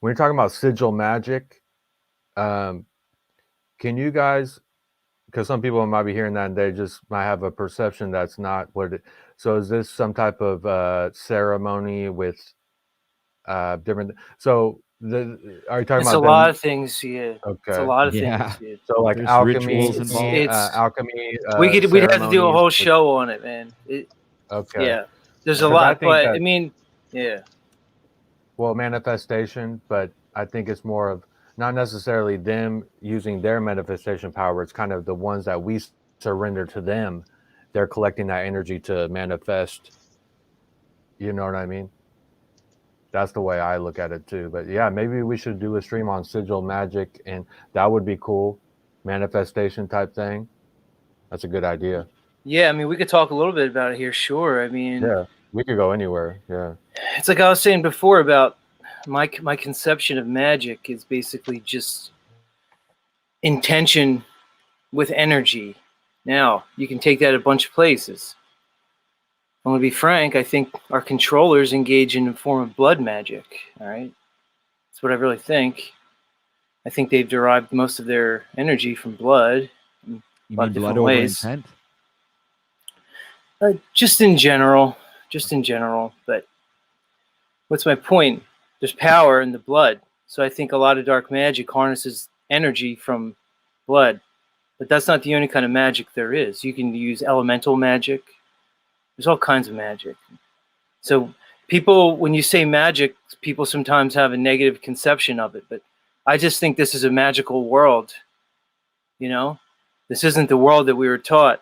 when you're talking about sigil magic, um, can you guys? Because some people might be hearing that and they just might have a perception that's not what it. So is this some type of ceremony with different? So are you talking It's a about lot them? of things, yeah. It's a Okay. lot of Yeah. things, yeah. So like There's alchemy, rituals It's involved. it's alchemy we'd have to do a ceremonies whole with. show on it, man. Okay. Yeah. There's a Because I lot, think but I that, mean, yeah. well, manifestation, but I think it's more of not necessarily them using their manifestation power. It's kind of the ones that we surrender to them. They're collecting that energy to manifest. You know what I mean? That's the way I look at it too. But yeah, maybe we should do a stream on sigil magic, and that would be cool. Manifestation type thing. That's a good idea. Yeah, I mean, we could talk a little bit about it here, sure. I mean, Yeah, we could go anywhere. Yeah. it's like I was saying before about my conception of magic is basically just intention with energy. Now, you can take that a bunch of places. I'm going to be frank, I think our controllers engage in a form of blood magic, all right? That's what I really think. I think they've derived most of their energy from blood in You a lot mean of blood different over ways. intent? Just in general. But what's my point? There's power in the blood. So I think a lot of dark magic harnesses energy from blood. But that's not the only kind of magic there is. You can use elemental magic. There's all kinds of magic. So people, when you say magic, people sometimes have a negative conception of it. But I just think this is a magical world. You know, this isn't the world that we were taught.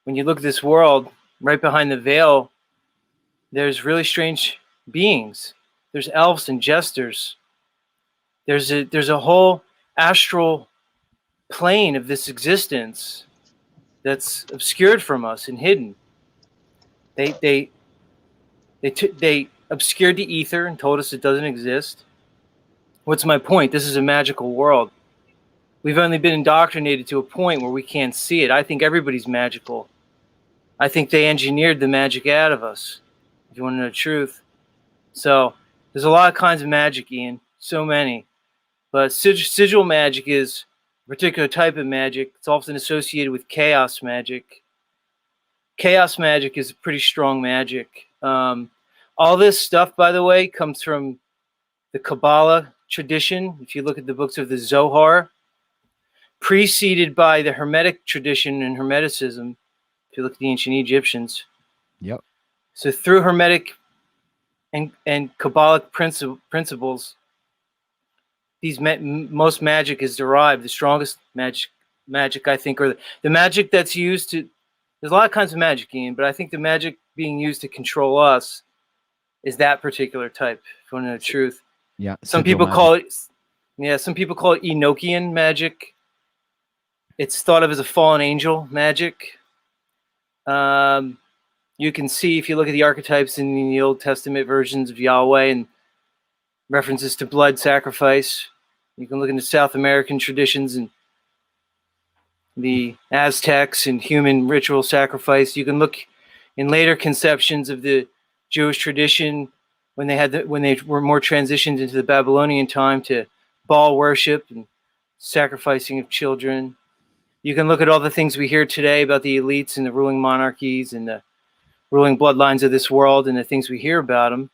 When you look at this world, right behind the veil, there's really strange beings. There's elves and jesters. There's a whole astral plane of this existence that's obscured from us and hidden. They obscured the ether and told us it doesn't exist. What's my point? This is a magical world. We've only been indoctrinated to a point where we can't see it. I think everybody's magical. I think they engineered the magic out of us, if you want to know the truth. So there's a lot of kinds of magic, Ian. So many. But sigil magic is a particular type of magic. It's often associated with chaos magic. Chaos magic is pretty strong magic. All this stuff, by the way, comes from the Kabbalah tradition. If you look at the books of the Zohar, preceded by the Hermetic tradition and Hermeticism, if you look at the ancient Egyptians. Yep. So through Hermetic and Kabbalic principles, most magic is derived. The strongest magic I think, or the magic that's used to. There's a lot of kinds of magic, Ian, but I think the magic being used to control us is that particular type. If you want to know the truth, Yeah. some people call it. Yeah, some people call it Enochian magic. It's thought of as a fallen angel magic. You can see if you look at the archetypes in the Old Testament versions of Yahweh and references to blood sacrifice. You can look into South American traditions and the Aztecs and human ritual sacrifice. You can look in later conceptions of the Jewish tradition when they were more transitioned into the Babylonian time to Baal worship and sacrificing of children. You can look at all the things we hear today about the elites and the ruling monarchies and the ruling bloodlines of this world and the things we hear about them.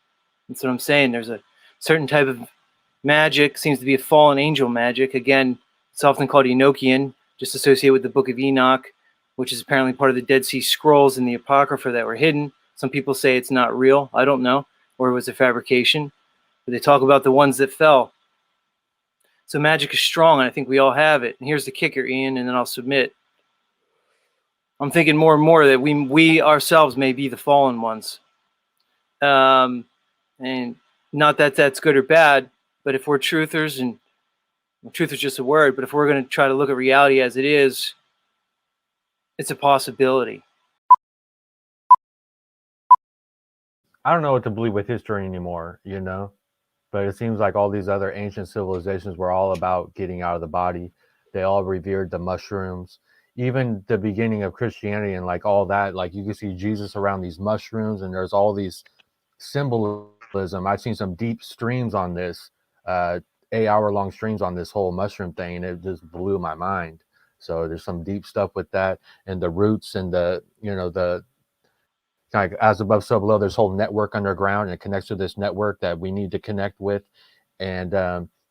That's what I'm saying. There's a certain type of magic, seems to be a fallen angel magic. Again, it's often called Enochian, just associated with the Book of Enoch, which is apparently part of the Dead Sea Scrolls and the Apocrypha that were hidden. Some people say it's not real. I don't know. Or it was a fabrication. But they talk about the ones that fell. So magic is strong, and I think we all have it. And here's the kicker, Ian, and then I'll submit. I'm thinking more and more that we ourselves may be the fallen ones. And not that that's good or bad, but if we're truthers, and truth is just a word, but if we're going to try to look at reality as it is, it's a possibility. I don't know what to believe with history anymore, you know? But it seems like all these other ancient civilizations were all about getting out of the body. They all revered the mushrooms. Even the beginning of Christianity and like all that, like you can see Jesus around these mushrooms, and there's all these symbolism. I've seen some deep streams on this 8-hour-long streams on this whole mushroom thing, and it just blew my mind. So there's some deep stuff with that, and the roots, and the the kind of as above so below. There's whole network underground, and it connects to this network that we need to connect with, and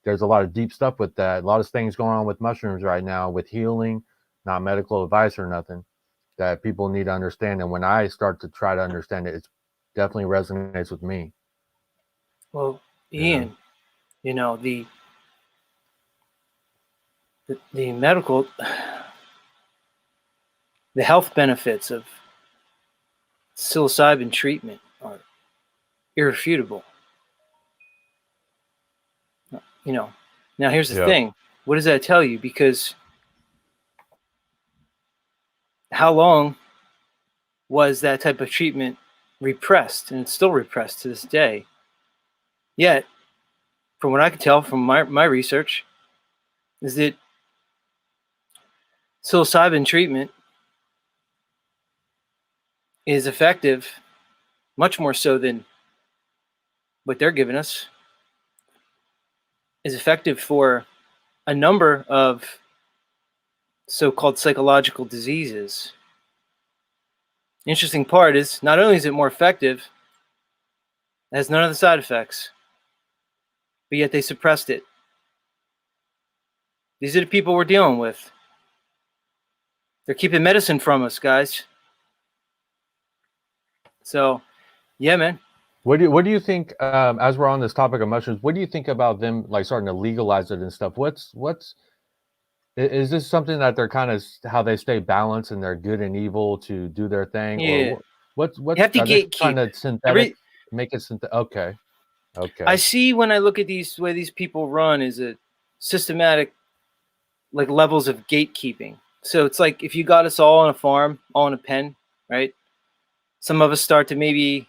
there's a lot of deep stuff with that. A lot of things going on with mushrooms right now with healing, not medical advice or nothing, that people need to understand. And when I start to try to understand it, it definitely resonates with me. Well, Yeah. Ian, the medical, the health benefits of psilocybin treatment are irrefutable. Now here's the Yeah. thing. What does that tell you? Because how long was that type of treatment repressed? And it's still repressed to this day. Yet, from what I can tell from my research, is that psilocybin treatment is effective, much more so than what they're giving us, is effective for a number of so-called psychological diseases. The interesting part is not only is it more effective, it has none of the side effects, but yet they suppressed it. These are the people we're dealing with. They're keeping medicine from us, guys. So, yeah, man. What do you think? As we're on this topic of mushrooms, what do you think about them like starting to legalize it and stuff? Is this something that they're kind of how they stay balanced and they're good and evil to do their thing, or Yeah. what's You have to are they trying gatekeep. to make it synthetic? Okay, I okay, see when I look at the way these people run is a systematic, like, levels of gatekeeping. So it's like if you got us all on a farm, all in a pen, right? Some of us start to maybe,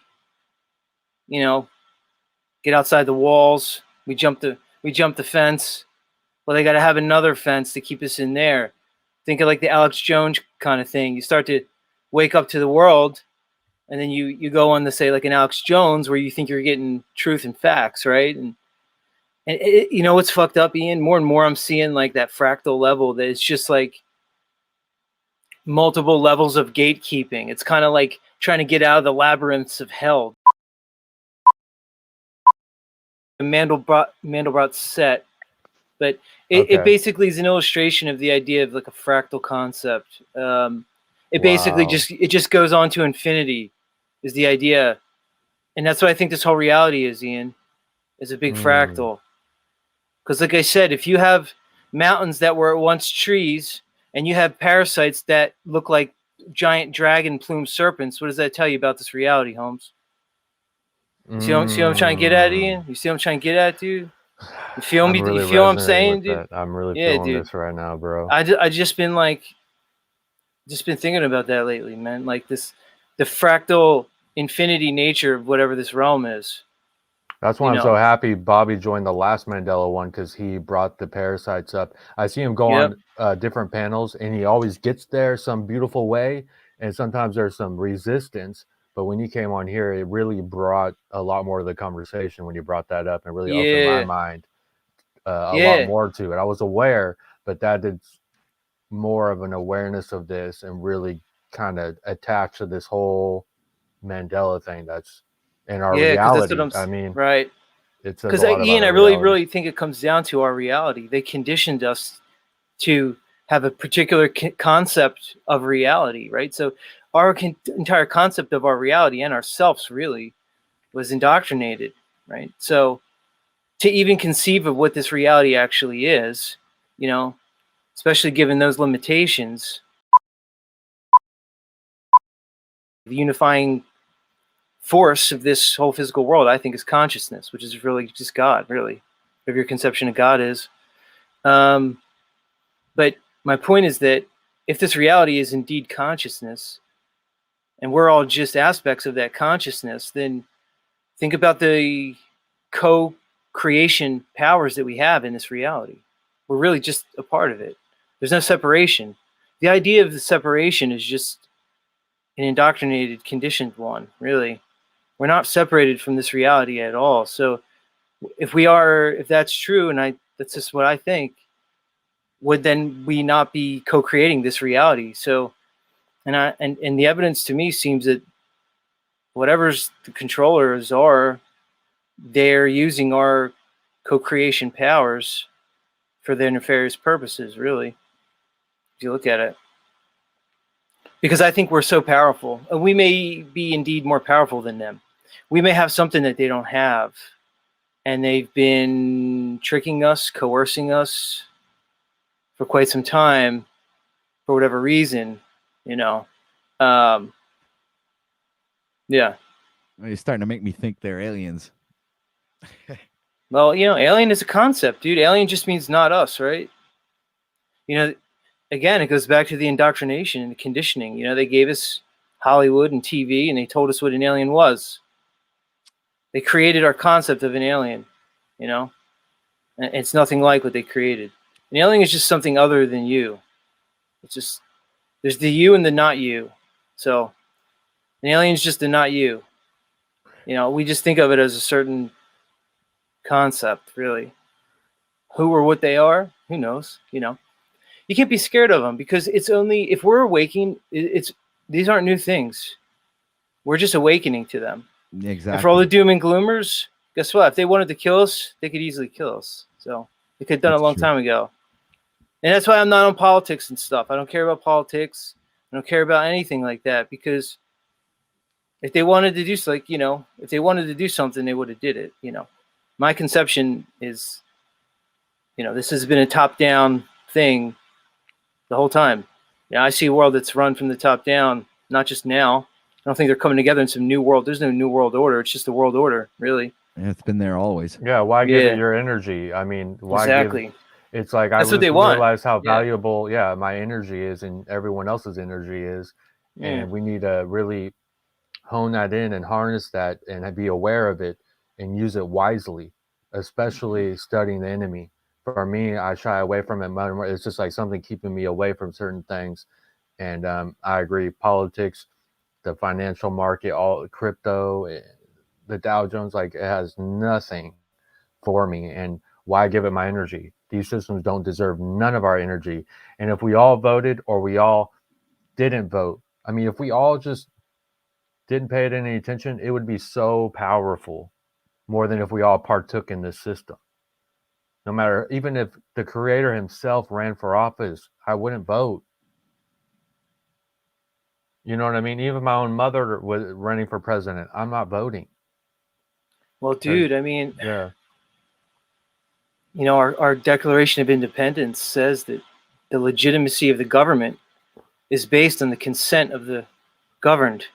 get outside the walls. We jump the fence. Well, they got to have another fence to keep us in there. Think of like the Alex Jones kind of thing. You start to wake up to the world, and then you go on to say like an Alex Jones where you think you're getting truth and facts, right? And what's fucked up, Ian? More and more I'm seeing like that fractal level that it's just like multiple levels of gatekeeping. It's kind of like trying to get out of the labyrinths of hell. Mandelbrot set, but it okay. basically is an illustration of the idea of like a fractal concept. It basically Wow. just goes on to infinity, is the idea, and that's what I think this whole reality is, Ian, is a big Mm, fractal. Because, like I said, if you have mountains that were once trees, and you have parasites that look like giant dragon plumed serpents, what does that tell you about this reality, Holmes? You see what I'm trying to get at, mm. Ian? You see what I'm trying to get at, dude? You feel me? I'm You really feel what I'm resonating saying, with dude? that. I'm really Yeah, feeling dude. this right now, bro. I just been like, just been thinking about that lately, man. Like the fractal infinity nature of whatever this realm is. That's why You I'm so know. happy Bobby joined the last Mandela one, because he brought the parasites up. I see him go Yep. on different panels, and he always gets there some beautiful way, and sometimes there's some resistance. But when he came on here, it really brought a lot more to the conversation when you brought that up, and really opened my Yeah. mind a lot Yeah. more to it. I was aware, but that did more of an awareness of this, and really kind of attached to this whole Mandela thing that's in our Yeah. Because that's what reality. I mean, right. it says a Because lot about Ian, I our really, reality. really think it comes down to our reality. They conditioned us to have a particular concept of reality, right? So our entire concept of our reality and ourselves really was indoctrinated, right? So to even conceive of what this reality actually is, you know, especially given those limitations, the unifying force of this whole physical world, I think, is consciousness, which is really just God, really, whatever your conception of God is. Um, but my point is that if this reality is indeed consciousness, and we're all just aspects of that consciousness, then think about the co-creation powers that we have in this reality. We're really just a part of it. There's no separation. The idea of the separation is just an indoctrinated, conditioned one, really. We're not separated from this reality at all. So if that's true, and that's just what I think, would then we not be co-creating this reality? So, and the evidence to me seems that whatever's the controllers are, they're using our co-creation powers for their nefarious purposes, really, if you look at it. Because I think we're so powerful. And we may be indeed more powerful than them. We may have something that they don't have. And they've been tricking us, coercing us for quite some time for whatever reason, you know. Um, yeah. You're starting to make me think they're aliens. Well, alien is a concept, dude. Alien just means not us, right? Again, it goes back to the indoctrination and the conditioning. They gave us Hollywood and TV, and they told us what an alien was. They created our concept of an alien, and it's nothing like what they created. An alien is just something other than you. It's just, there's the you and the not you. So an alien is just the not you. We just think of it as a certain concept, really. Who or what they are, who knows, You can't be scared of them, because it's only, if we're awakening, these aren't new things. We're just awakening to them. Exactly. And for all the doom and gloomers, guess what? If they wanted to kill us, they could easily kill us. So they could have done it a long time ago. And that's why I'm not on politics and stuff. I don't care about politics. I don't care about anything like that, because if they wanted to do, if they wanted to do something, they would have did it. My conception is, this has been a top-down thing the whole time. I see a world that's run from the top down, not just now. I don't think they're coming together in some new world. There's no new world order. It's just a world order, really. Yeah, it's been there always. Yeah, why give it your energy? I mean, why exactly? It's like that's I what they want. Realize how valuable, my energy is, and everyone else's energy is, and we need to really hone that in and harness that and be aware of it and use it wisely, especially studying the enemy. For me, I shy away from it. It's just like something keeping me away from certain things. And I agree. Politics, the financial market, all crypto, the Dow Jones, like it has nothing for me. And why give it my energy? These systems don't deserve none of our energy. And if we all voted or we all didn't vote, I mean, if we all just didn't pay it any attention, it would be so powerful, more than if we all partook in this system. No matter, even if the creator himself ran for office, I wouldn't vote. You know what I mean? Even my own mother was running for president. I'm not voting. Well, dude, I mean, yeah. Our Declaration of Independence says that the legitimacy of the government is based on the consent of the governed.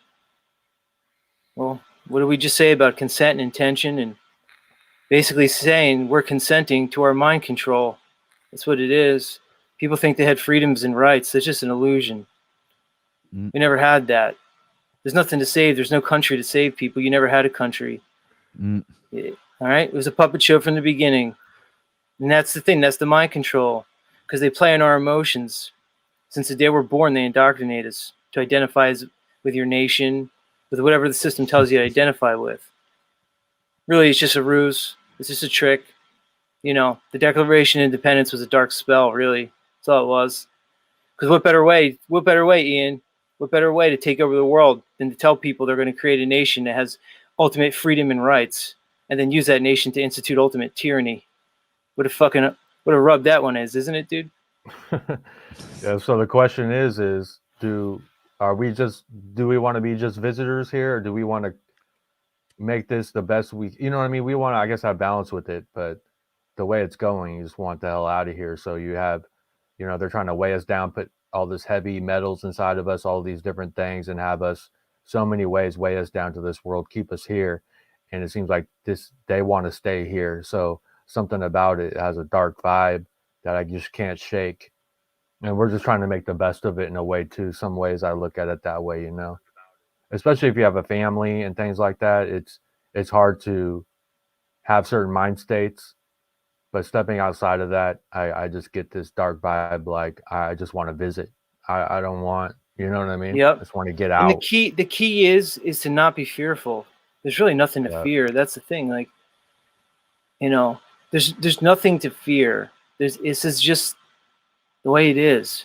Well, what did we just say about consent and intention? And basically saying we're consenting to our mind control. That's what it is. People think they had freedoms and rights. That's just an illusion. We never had that. There's nothing to save. There's no country to save people. You never had a country. All right? It was a puppet show from the beginning. And that's the thing. That's the mind control. Because they play on our emotions. Since the day we're born, they indoctrinate us to identify with your nation, with whatever the system tells you to identify with. Really, it's just a ruse. It's just a trick. The Declaration of Independence was a dark spell, really. That's all it was. Because what better way, Ian? What better way to take over the world than to tell people they're going to create a nation that has ultimate freedom and rights, and then use that nation to institute ultimate tyranny? What a rub that one is, isn't it, dude? Yeah. So the question is do we want to be just visitors here, or do we want to make this the best we? You know what I mean? We want to, I guess, have balance with it, but the way it's going, you just want the hell out of here. So you have, they're trying to weigh us down, put all this heavy metals inside of us, all these different things, and have us so many ways weigh us down to this world, keep us here. And it seems like they want to stay here. So something about it has a dark vibe that I just can't shake. And we're just trying to make the best of it in a way too. Some ways I look at it that way, especially if you have a family and things like that. It's hard to have certain mind states. But stepping outside of that, I just get this dark vibe. Like I just want to visit. I don't want, you know what I mean? Yep. I just want to get out. And the key is to not be fearful. There's really nothing to fear. That's the thing. Like, You know, there's nothing to fear. This is just the way it is.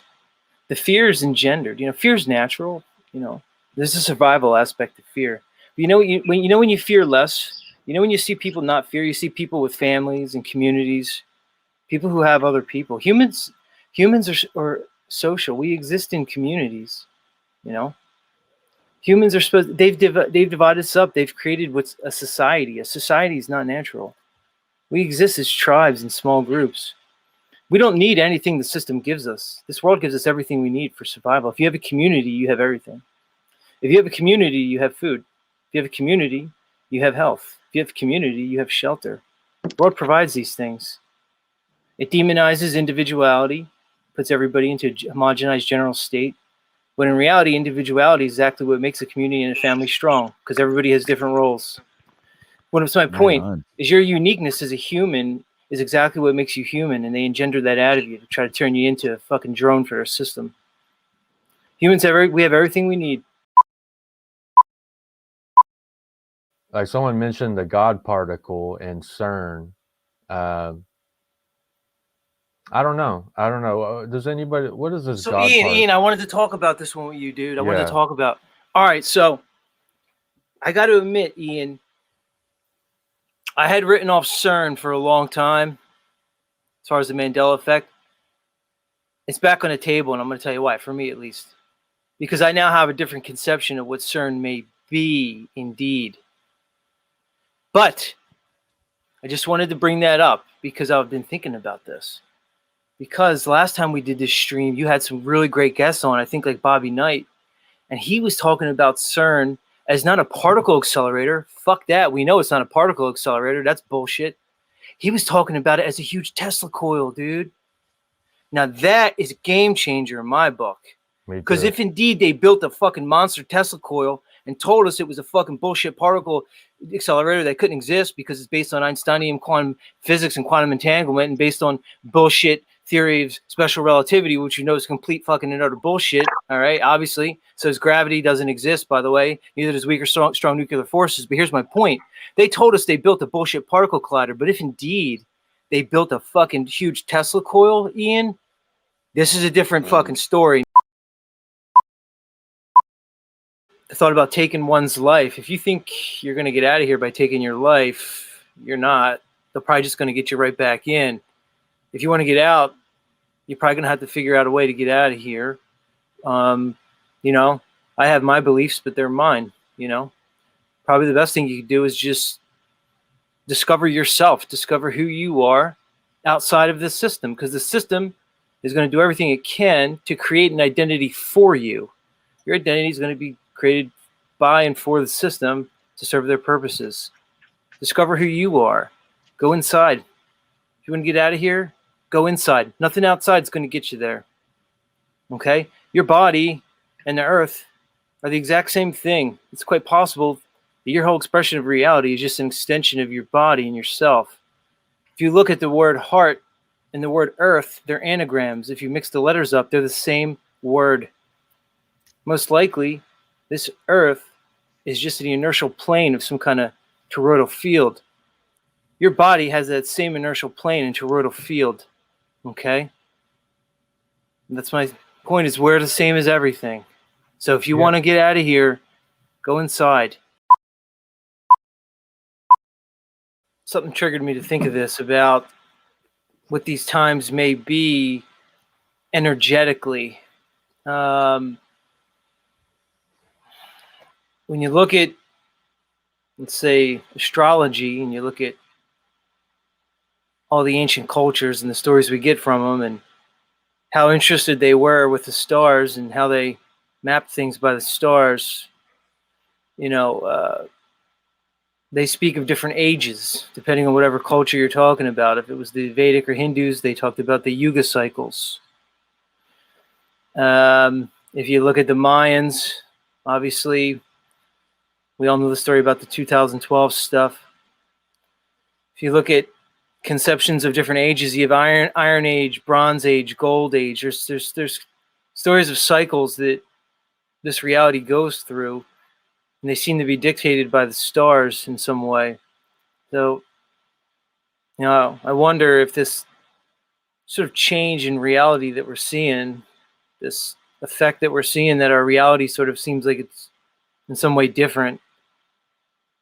The fear is engendered. Fear is natural. There's a survival aspect of fear. But when you fear less, when you see people not fear, you see people with families and communities, people who have other people. Humans are social. We exist in communities. Humans are supposed. They've divided us up. They've created what's a society. A society is not natural. We exist as tribes and small groups. We don't need anything the system gives us. This world gives us everything we need for survival. If you have a community, you have everything. If you have a community, you have food. If you have a community, you have health. If you have a community, you have shelter. The world provides these things. It demonizes individuality, puts everybody into a homogenized general state. When in reality, individuality is exactly what makes a community and a family strong, because everybody has different roles. What's my point? Is your uniqueness as a human is exactly what makes you human, and they engender that out of you to try to turn you into a fucking drone for their system. Humans we have everything we need. Like someone mentioned the God particle in CERN. I don't know. Does anybody? What is this? So God particle? Ian, I wanted to talk about this one with you, dude. I wanted Yeah. to talk about. All right, so I got to admit, Ian, I had written off CERN for a long time. As far as the Mandela effect, it's back on the table, and I'm going to tell you why. For me, at least, because I now have a different conception of what CERN may be, indeed. But I just wanted to bring that up because I've been thinking about this. Because last time we did this stream, you had some really great guests on, I think like Bobby Knight, and he was talking about CERN as not a particle accelerator. Fuck that. We know it's not a particle accelerator. That's bullshit. He was talking about it as a huge Tesla coil, dude. Now that is a game changer in my book. Because if indeed they built a fucking monster Tesla coil and told us it was a fucking bullshit particle accelerator that couldn't exist because it's based on Einsteinian quantum physics and quantum entanglement and based on bullshit theory of special relativity, which is complete fucking and utter bullshit, all right, obviously. So gravity doesn't exist, by the way. Neither does weak or strong nuclear forces. But here's my point. They told us they built a bullshit particle collider, but if indeed they built a fucking huge Tesla coil, Ian, this is a different fucking story. The thought about taking one's life. If you think you're going to get out of here by taking your life, you're not. They're probably just going to get you right back in. If you want to get out, you're probably going to have to figure out a way to get out of here. I have my beliefs, but they're mine. Probably the best thing you can do is just discover yourself, discover who you are outside of this system, because the system is going to do everything it can to create an identity for you. Your identity is going to be created by and for the system to serve their purposes. Discover who you are. Go inside. If you want to get out of here, go inside. Nothing outside is going to get you there. Okay? Your body and the earth are the exact same thing. It's quite possible that your whole expression of reality is just an extension of your body and yourself. If you look at the word heart and the word earth, they're anagrams. If you mix the letters up, they're the same word. Most likely, this earth is just an inertial plane of some kind of toroidal field. Your body has that same inertial plane and toroidal field. Okay? And that's my point, is we're the same as everything. So if you want to get out of here, go inside. Something triggered me to think of this about what these times may be energetically. When you look at, let's say, astrology, and you look at all the ancient cultures and the stories we get from them and how interested they were with the stars and how they mapped things by the stars, they speak of different ages, depending on whatever culture you're talking about. If it was the Vedic or Hindus, they talked about the Yuga cycles. If you look at the Mayans, obviously, we all know the story about the 2012 stuff. If you look at conceptions of different ages, you have Iron Age, Bronze Age, Gold Age. There's stories of cycles that this reality goes through, and they seem to be dictated by the stars in some way. So I wonder if this sort of change in reality that we're seeing, this effect that we're seeing, that our reality sort of seems like it's in some way different.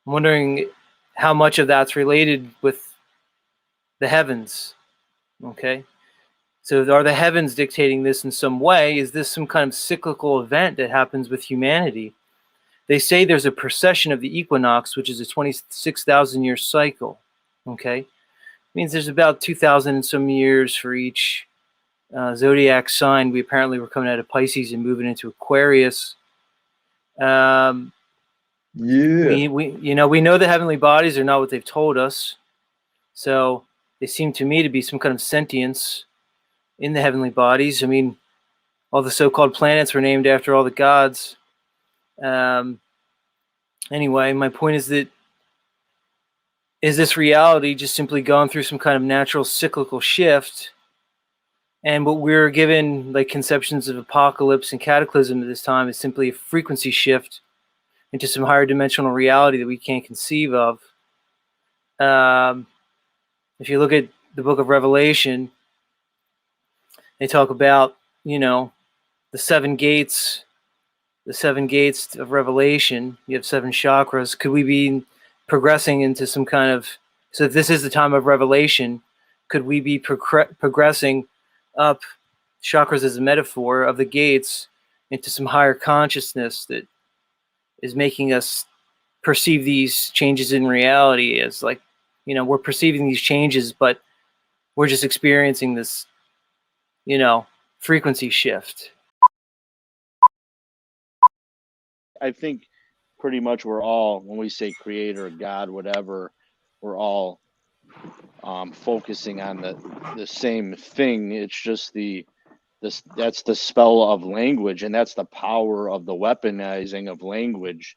I'm wondering how much of that's related with the heavens. Okay. So are the heavens dictating this in some way? Is this some kind of cyclical event that happens with humanity? They say there's a precession of the equinox, which is a 26,000 year cycle. Okay. It means there's about 2,000 and some years for each zodiac sign. We apparently were coming out of Pisces and moving into Aquarius. We know the heavenly bodies are not what they've told us. So they seem to me to be some kind of sentience in the heavenly bodies. I mean, all the so-called planets were named after all the gods. Anyway, my point is that is this reality just simply going through some kind of natural cyclical shift? And what we're given, like conceptions of apocalypse and cataclysm at this time, is simply a frequency shift into some higher dimensional reality that we can't conceive of. If you look at the book of Revelation, they talk about, the seven gates of Revelation. You have seven chakras. Could we be progressing into some kind of, so if this is the time of revelation, could we be progressing up chakras as a metaphor of the gates into some higher consciousness that is making us perceive these changes in reality as like, we're perceiving these changes, but we're just experiencing this, frequency shift. I think pretty much we're all, when we say creator, God, whatever, we're all focusing on the same thing. It's just that's the spell of language, and that's the power of the weaponizing of language.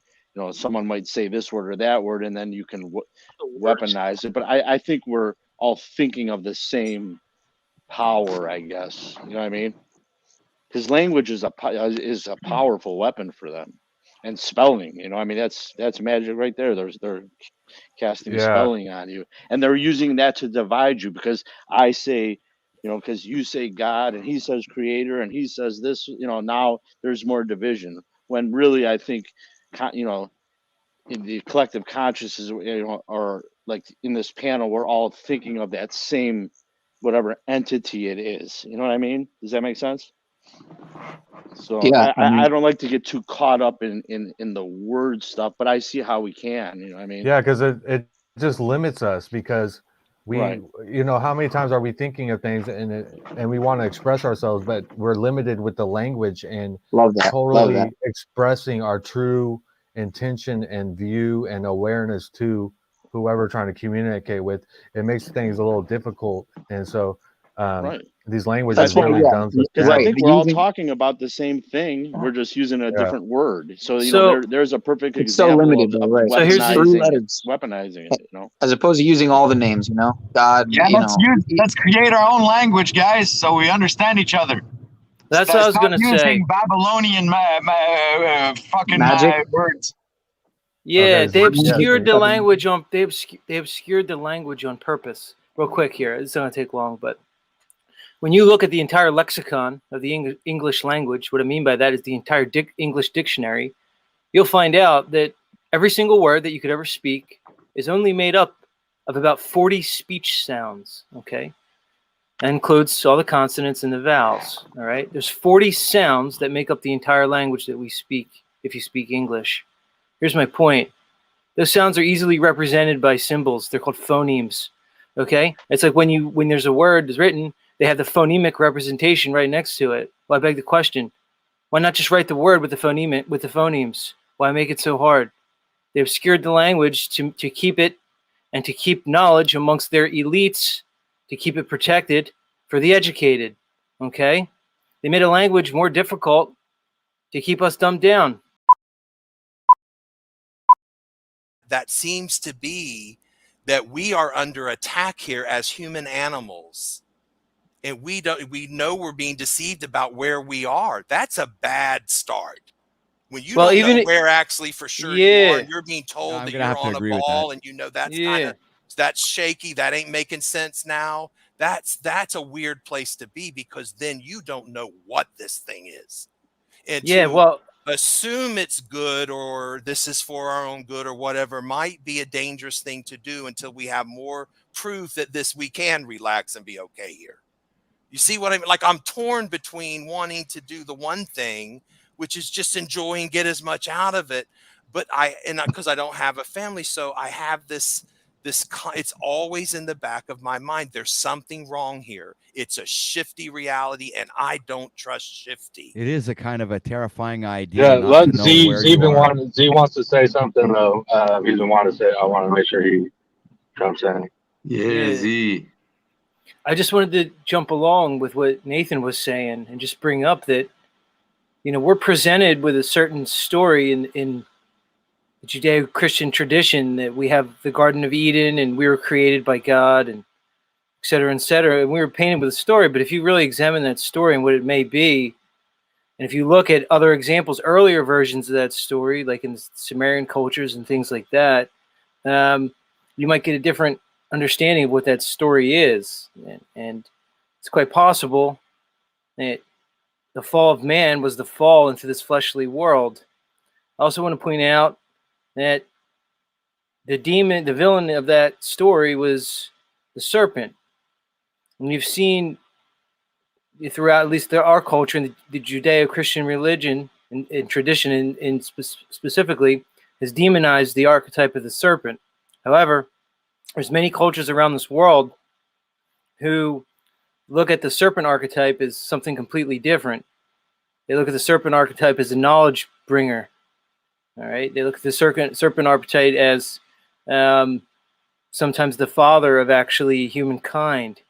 Someone might say this word or that word, and then you can weaponize it. But I think we're all thinking of the same power, I guess. You know what I mean? Because language is a powerful weapon for them. And spelling, I mean, that's magic right there. They're casting spelling on you, and they're using that to divide you, because I say, because you say God and he says creator and he says this, now there's more division, when really I think, in the collective consciousness, or like in this panel, we're all thinking of that same whatever entity it is. You know what I mean? Does that make sense? So Yeah, I don't like to get too caught up in the word stuff, but I see how we can, you know what I mean? Yeah, because it just limits us, because we, Right. how many times are we thinking of things and we want to express ourselves, but we're limited with the language and love that. totally expressing our true intention and view and awareness to whoever we're trying to communicate with. It makes things a little difficult. And so Right. these languages That's what- really yeah, done us Because Right. I think but we're all using- talking about the same thing. We're just using a different word. So, So- there's a perfect It's so example limited, of though, right? So here's the- weaponizing it, as opposed to using all the names, God, Yeah, let's create our own language, guys, so we understand each other. That's what I was Stop going to say. using Babylonian fucking Magic? words. Yeah, Okay, they yeah, obscured the yeah. language on they obscured the language on purpose. Real quick here, it's not going to take long, but when you look at the entire lexicon of the English language, what I mean by that is the entire English dictionary, you'll find out that every single word that you could ever speak is only made up of about 40 speech sounds, okay? That includes all the consonants and the vowels, all right? There's 40 sounds that make up the entire language that we speak if you speak English. Here's my point. Those sounds are easily represented by symbols. They're called phonemes, okay? It's like when there's a word that's written, they have the phonemic representation right next to it. Well, I beg the question, why not just write the word with the phonemes? Why make it so hard? They obscured the language to keep it and to keep knowledge amongst their elites, to keep it protected for the educated, okay? They made a language more difficult to keep us dumbed down. That seems to be that we are under attack here as human animals. And we know we're being deceived about where we are. That's a bad start. When you don't know where actually for sure you are, you're being told I'm that gonna you're have to on a agree with ball, that. and that's Yeah. That's shaky. That ain't making sense now. That's a weird place to be, because then you don't know what this thing is. And Yeah, to well, assume it's good, or this is for our own good, or whatever, might be a dangerous thing to do until we have more proof that we can relax and be okay here. You see what I mean? Like, I'm torn between wanting to do the one thing, which is just enjoy and get as much out of it. But because I don't have a family, so I have it's always in the back of my mind. There's something wrong here. It's a shifty reality, and I don't trust shifty. It is a kind of a terrifying idea Yeah, not to let know Z where Z you been are. wanting Z wants to say something though. He's been wanting to say. I want to make sure he jumps in. Yeah, Z. I just wanted to jump along with what Nathan was saying and just bring up that, we're presented with a certain story in the Judeo-Christian tradition, that we have the Garden of Eden and we were created by God, and et cetera, et cetera. And we were painted with a story. But if you really examine that story and what it may be, and if you look at other examples, earlier versions of that story, like in Sumerian cultures and things like that, you might get a different understanding of what that story is. And it's quite possible that the fall of man was the fall into this fleshly world. I also want to point out that the villain of that story was the serpent. And you've seen throughout, at least our culture and the Judeo-Christian religion and tradition specifically, has demonized the archetype of the serpent. However, there's many cultures around this world who look at the serpent archetype as something completely different. They look at the serpent archetype as a knowledge bringer. All right. They look at the serpent archetype as sometimes the father of actually humankind.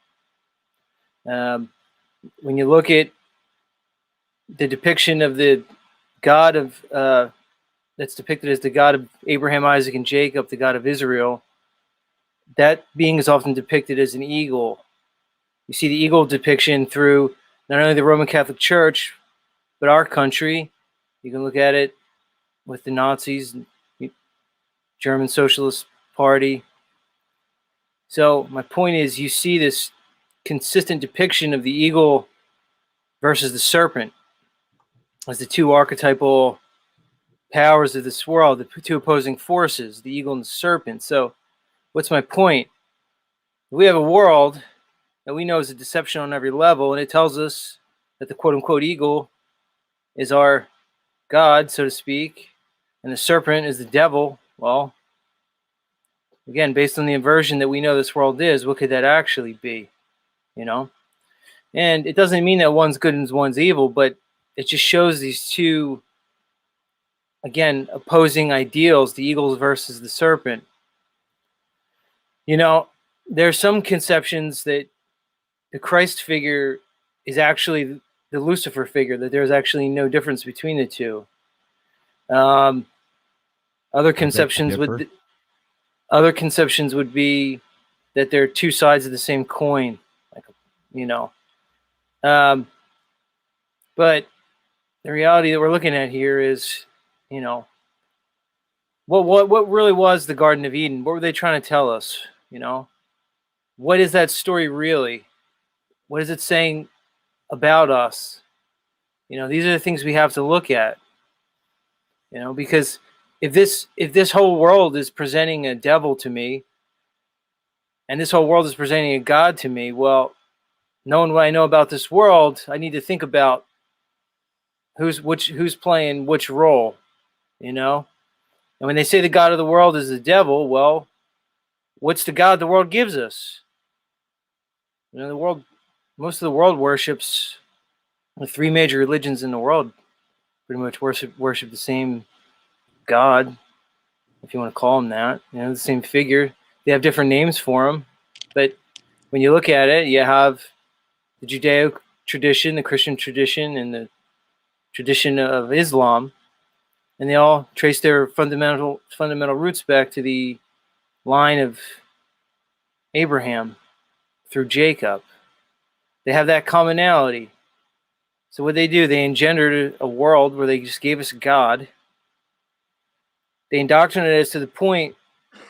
When you look at the depiction of the God of that's depicted as the God of Abraham, Isaac, and Jacob, the God of Israel, that being is often depicted as an eagle. You see the eagle depiction through not only the Roman Catholic Church, but our country. You can look at it with the Nazis, German Socialist Party. So my point is, you see this consistent depiction of the eagle versus the serpent as the two archetypal powers of this world, the two opposing forces, the eagle and the serpent. So what's my point? We have a world that we know is a deception on every level, and it tells us that the quote-unquote eagle is our God, so to speak, and the serpent is the devil. Well, again, based on the inversion that we know this world is, what could that actually be? And it doesn't mean that one's good and one's evil, but it just shows these two, again, opposing ideals, the eagles versus the serpent. There's some conceptions that the Christ figure is actually the Lucifer figure, that there's actually no difference between the two. Other conceptions would be that they're two sides of the same coin, but the reality that we're looking at here is, what really was the Garden of Eden? What were they trying to tell us? What is that story really? What is it saying about us? These are the things we have to look at. Because if this whole world is presenting a devil to me, and this whole world is presenting a God to me, well, knowing what I know about this world, I need to think about who's playing which role, And when they say the God of the world is the devil, well, what's the God the world gives us? Most of the world worships the three major religions in the world. Pretty much worship the same God, if you want to call him that. The same figure. They have different names for him, but when you look at it, you have the Judeo tradition, the Christian tradition, and the tradition of Islam, and they all trace their fundamental roots back to the line of Abraham through Jacob. They have that commonality. So what they do, they engendered a world where they just gave us a God. They indoctrinated us to the point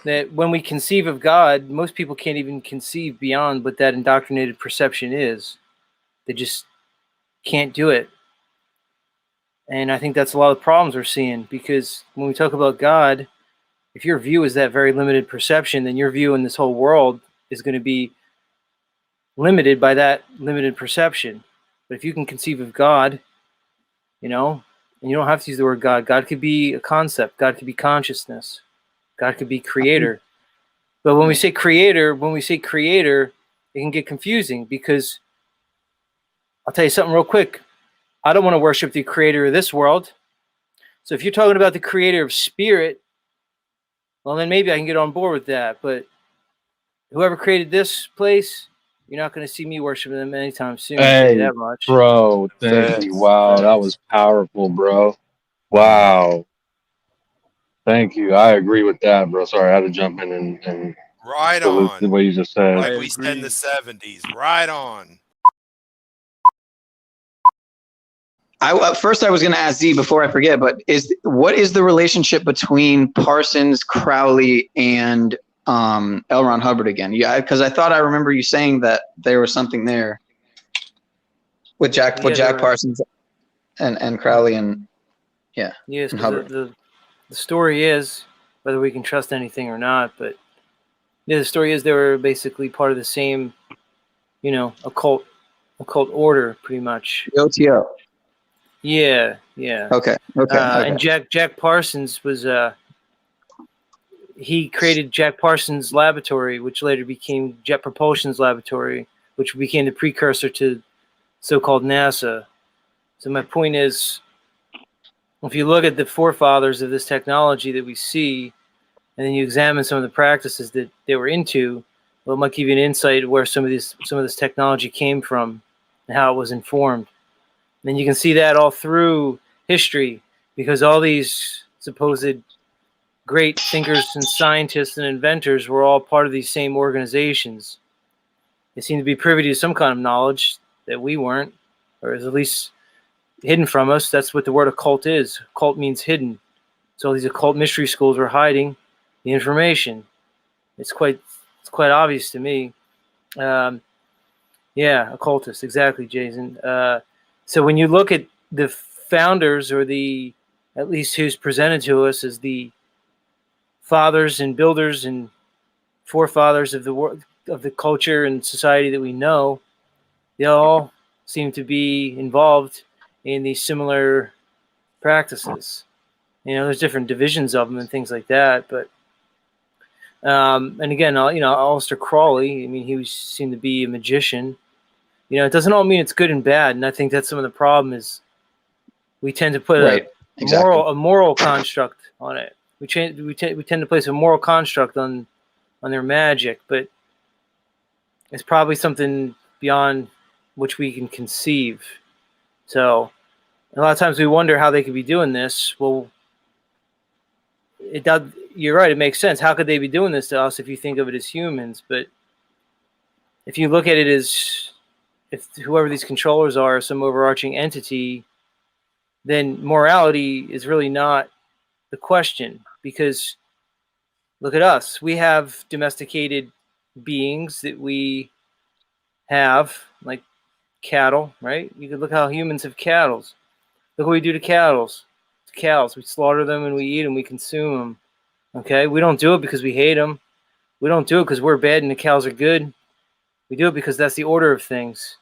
that when we conceive of God, most people can't even conceive beyond what that indoctrinated perception is. They just can't do it. And I think that's a lot of the problems we're seeing, because when we talk about God, if your view is that very limited perception, then your view in this whole world is going to be limited by that limited perception. But if you can conceive of God, and you don't have to use the word God. God could be a concept. God could be consciousness. God could be creator. But when we say creator, it can get confusing, because I'll tell you something real quick. I don't want to worship the creator of this world. So if you're talking about the creator of spirit, well, then maybe I can get on board with that. But whoever created this place, you're not going to see me worshiping them anytime soon. I'll tell you Hey, that much. bro, thank you. Wow, that was powerful, bro. Wow. Thank you. I agree with that, bro. Sorry, I had to jump in and Right salute the on. way you just said. Like we said in the 70s. Right on. First I was going to ask Z before I forget, but what is the relationship between Parsons, Crowley, and L. Ron Hubbard again? Yeah, because I thought I remember you saying that there was something there with Jack Parsons and Crowley and Yes, and because Hubbard. the story is, whether we can trust anything or not, but the story is they were basically part of the same, occult order, pretty much. The OTO. Yeah. Okay. And Jack Parsons was he created Jack Parsons Laboratory, which later became Jet Propulsion's Laboratory, which became the precursor to so-called NASA. So my point is, if you look at the forefathers of this technology that we see, and then you examine some of the practices that they were into, well, it might give you an insight of where some of this technology came from and how it was informed. And you can see that all through history, because all these supposed great thinkers and scientists and inventors were all part of these same organizations. They seem to be privy to some kind of knowledge that we weren't, or is at least hidden from us. That's what the word occult is. Occult means hidden. So all these occult mystery schools were hiding the information. It's quite obvious to me. Yeah, occultist, exactly, Jason. So when you look at the founders, or at least who's presented to us as the fathers and builders and forefathers of the world, of the culture and society that we know, they all seem to be involved in these similar practices. There's different divisions of them and things like that, but and again, Aleister Crowley, I mean, he seemed to be a magician. It doesn't all mean it's good and bad, and I think that's some of the problem is we tend to put a moral construct on it. We tend to place a moral construct on their magic, but it's probably something beyond which we can conceive. So a lot of times we wonder how they could be doing this. Well, you're right, it makes sense. How could they be doing this to us if you think of it as humans? But if you look at it as if whoever these controllers are some overarching entity, then morality is really not the question, because look at us. We have domesticated beings that we have, like cattle, right? You could look how humans have cattle. Look what we do to cows. We slaughter them and we eat them, we consume them. Okay? We don't do it because we hate them. We don't do it because we're bad and the cows are good. We do it because that's the order of things.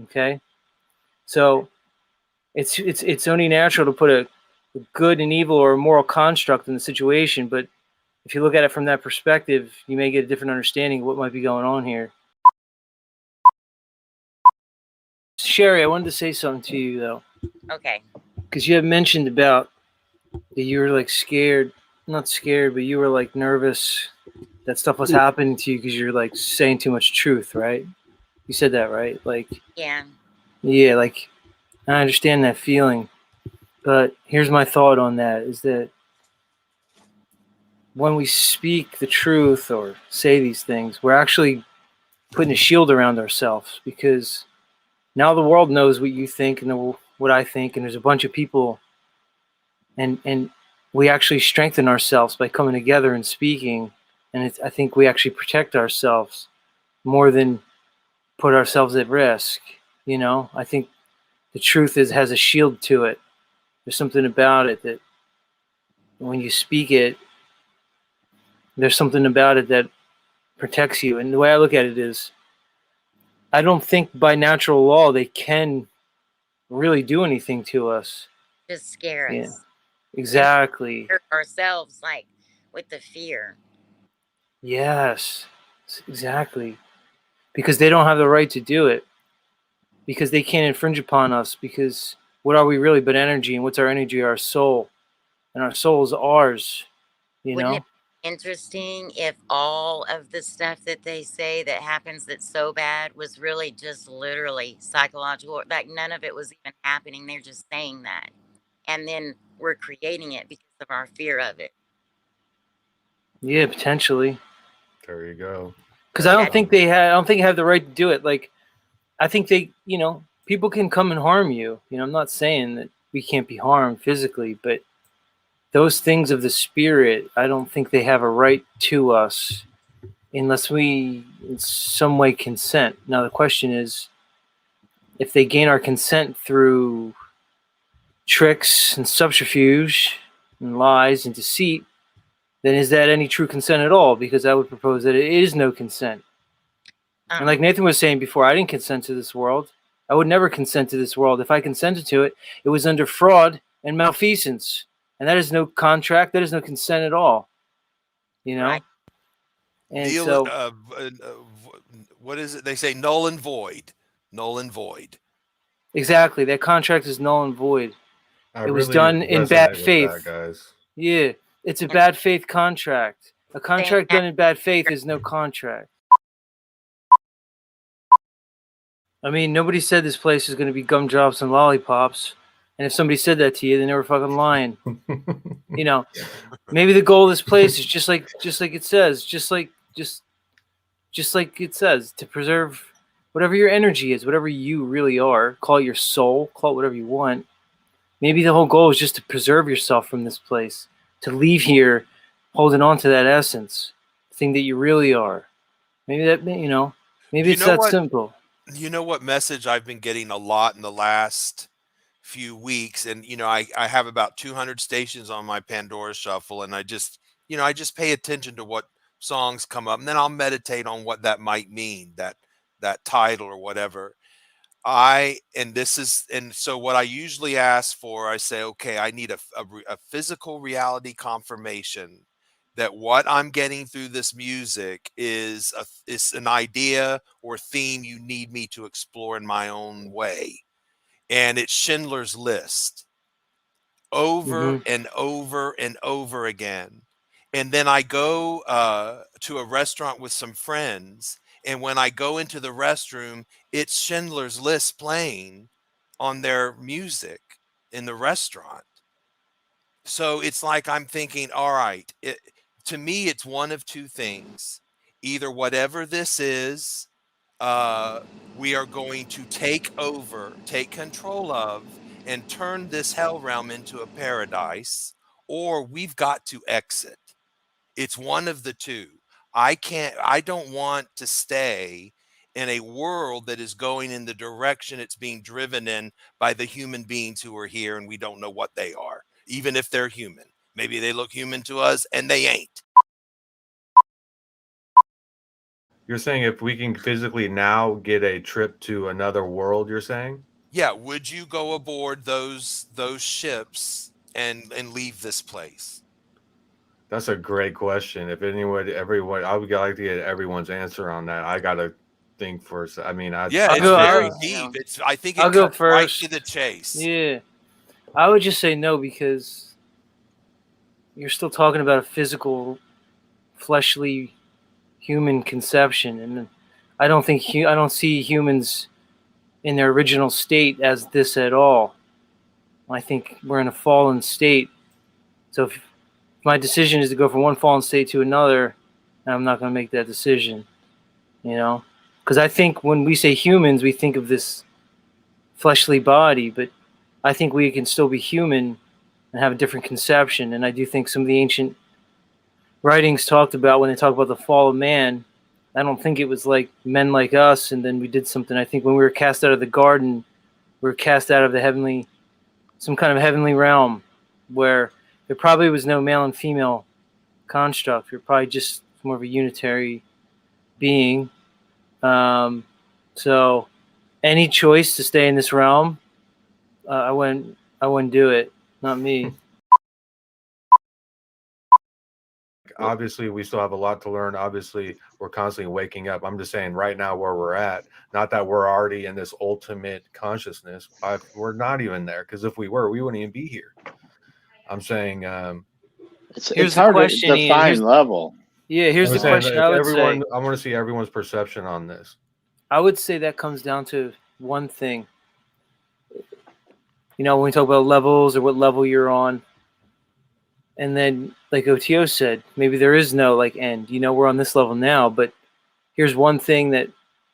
Okay? So it's only natural to put a good and evil or a moral construct in the situation, but if you look at it from that perspective, you may get a different understanding of what might be going on here. Sherry, I wanted to say something to you, though. Okay. Because you had mentioned about that you were like scared, not scared, but you were like nervous that stuff was happening to you because you're like saying too much truth, right? You said that, right? Like, Yeah. Yeah, like, I understand that feeling. But here's my thought on that, is that when we speak the truth or say these things, we're actually putting a shield around ourselves, because now the world knows what you think and what I think, and there's a bunch of people, and we actually strengthen ourselves by coming together and speaking. And I think we actually protect ourselves more than put ourselves at risk. You know, I think the truth has a shield to it. There's something about it that when you speak it, there's something about it that protects you. And the way I look at it is, I don't think by natural law they can really do anything to us. Just scare Yeah, us. exactly. Scare ourselves, like with the fear. Yes, exactly. Because they don't have the right to do it. Because they can't infringe upon us. Because what are we really but energy? And what's our energy? Our soul. And our soul is ours. You Wouldn't know? it be interesting if all of the stuff that they say that happens that's so bad was really just literally psychological? Like none of it was even happening. They're just saying that. And then we're creating it because of our fear of it. Yeah, potentially. There you go. Because I don't That- think they have. I don't think they have the right to do it. Like, I think they, people can come and harm you. I'm not saying that we can't be harmed physically, but those things of the spirit, I don't think they have a right to us unless we, in some way, consent. Now the question is, if they gain our consent through tricks and subterfuge and lies and deceit, then is that any true consent at all? Because I would propose that it is no consent. And like Nathan was saying before, I didn't consent to this world. I would never consent to this world. If I consented to it, it was under fraud and malfeasance. And that is no contract. That is no consent at all. Right. And Deal, so, what is it? They say null and void. Null and void. exactly, that contract is null and void. I It was really done in resonate bad with faith. that, guys. Yeah, it's a bad faith contract. A contract done in bad faith is no contract. I mean, nobody said this place is going to be gumdrops and lollipops. And if somebody said that to you, then they were fucking lying. Maybe the goal of this place is just like it says, just like it says, to preserve whatever your energy is, whatever you really are. Call it your soul, call it whatever you want. Maybe the whole goal is just to preserve yourself from this place, to leave here holding on to that essence, the thing that you really are. Maybe maybe it's that simple. You know what message I've been getting a lot in the last few weeks, and I have about 200 stations on my Pandora shuffle, and I just pay attention to what songs come up, and then I'll meditate on what that might mean, that title or whatever. So what I usually ask for, I say, okay, I need a physical reality confirmation that what I'm getting through this music is an idea or theme you need me to explore in my own way. And it's Schindler's List over and over and over again. And then I go to a restaurant with some friends, and when I go into the restroom, it's Schindler's List playing on their music in the restaurant. So it's like I'm thinking, all right, to me, it's one of two things. Either whatever this is, we are going to take over, take control of, and turn this hell realm into a paradise, or we've got to exit. It's one of the two. I don't want to stay in a world that is going in the direction it's being driven in by the human beings who are here, and we don't know what they are, even if they're human. Maybe they look human to us and they ain't. You're saying if we can physically now get a trip to another world, you're saying? Yeah, would you go aboard those ships and leave this place? That's a great question. If everyone, I would like to get everyone's answer on that. I gotta think first. I mean, Yeah, it's very deep. I think it I'll go cuts right first. to the chase. Yeah, I would just say no, because you're still talking about a physical, fleshly, human conception, and I don't see humans in their original state as this at all. I think we're in a fallen state. So if my decision is to go from one fallen state to another, I'm not going to make that decision, because I think when we say humans, we think of this fleshly body, but I think we can still be human and have a different conception. And I do think some of the ancient writings talked about, when they talk about the fall of man, I don't think it was like men like us and then we did something. I think when we were cast out of the garden, we were cast out of the heavenly, some kind of heavenly realm where there probably was no male and female construct. You're probably just more of a unitary being. So any choice to stay in this realm, I wouldn't do it. Not me. Obviously, we still have a lot to learn. Obviously, we're constantly waking up. I'm just saying right now where we're at, not that we're already in this ultimate consciousness. We're not even there, because if we were, we wouldn't even be here. I'm saying it's hard question, to Ian. define level. Yeah, here's I'm the saying question if I would everyone, say. I want to see everyone's perception on this. I would say that comes down to one thing. You know, when we talk about levels or what level you're on, and then like OTO said, maybe there is no like end. You know, we're on this level now, but here's one thing that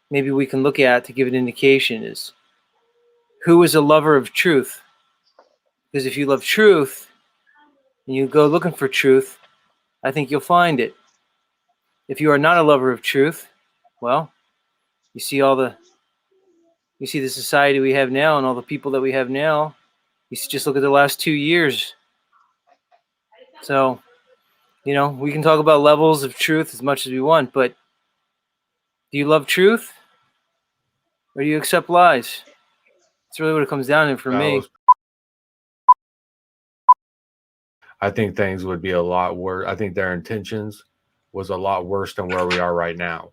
maybe we can look at to give an indication is who is a lover of truth? Because if you love truth and you go looking for truth, I think you'll find it. If you are not a lover of truth, well, you see the society we have now and all the people that we have now. You just look at the last 2 years. So, you know, we can talk about levels of truth as much as we want, but do you love truth or do you accept lies? That's really what it comes down to for me. I think things would be a lot worse. I think their intentions was a lot worse than where we are right now,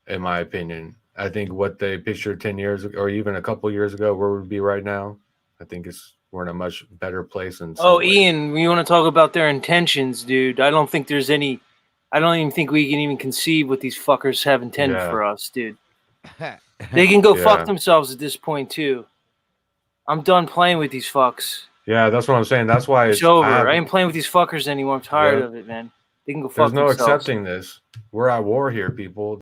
in my opinion. I think what they pictured 10 years ago, or even a couple years ago, where we'd be right now, I think we're in a much better place. Ian, you want to talk about their intentions, dude? I don't think there's any. I don't even think we can even conceive what these fuckers have intended for us, dude. They can go fuck themselves at this point too. I'm done playing with these fucks. Yeah, that's what I'm saying. That's why it's over. I ain't playing with these fuckers anymore. I'm tired of it, man. They can go fuck themselves. There's no accepting this. We're at war here, people.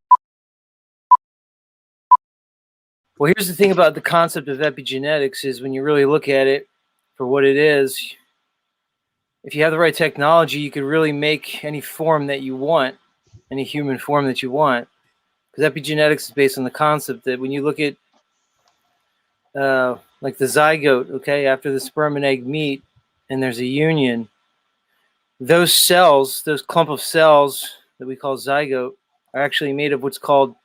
Well, here's the thing about the concept of epigenetics is when you really look at it for what it is, if you have the right technology, you could really make any form that you want, any human form that you want. Because epigenetics is based on the concept that when you look at like the zygote, okay, after the sperm and egg meet and there's a union, those cells, those clump of cells that we call zygote, are actually made of what's called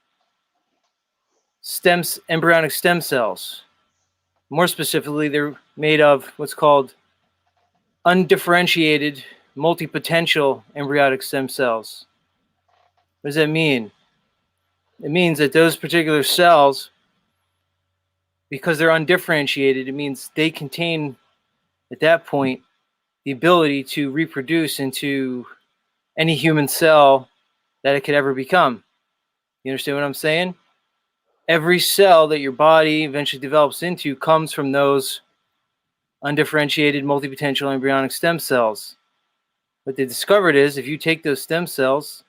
embryonic stem cells. More specifically, they're made of what's called undifferentiated multipotential embryonic stem cells. What does that mean? It means that those particular cells, because they're undifferentiated, it means they contain, at that point, the ability to reproduce into any human cell that it could ever become. You understand what I'm saying? Every cell that your body eventually develops into comes from those undifferentiated multipotential embryonic stem cells. What they discovered is if you take those stem cells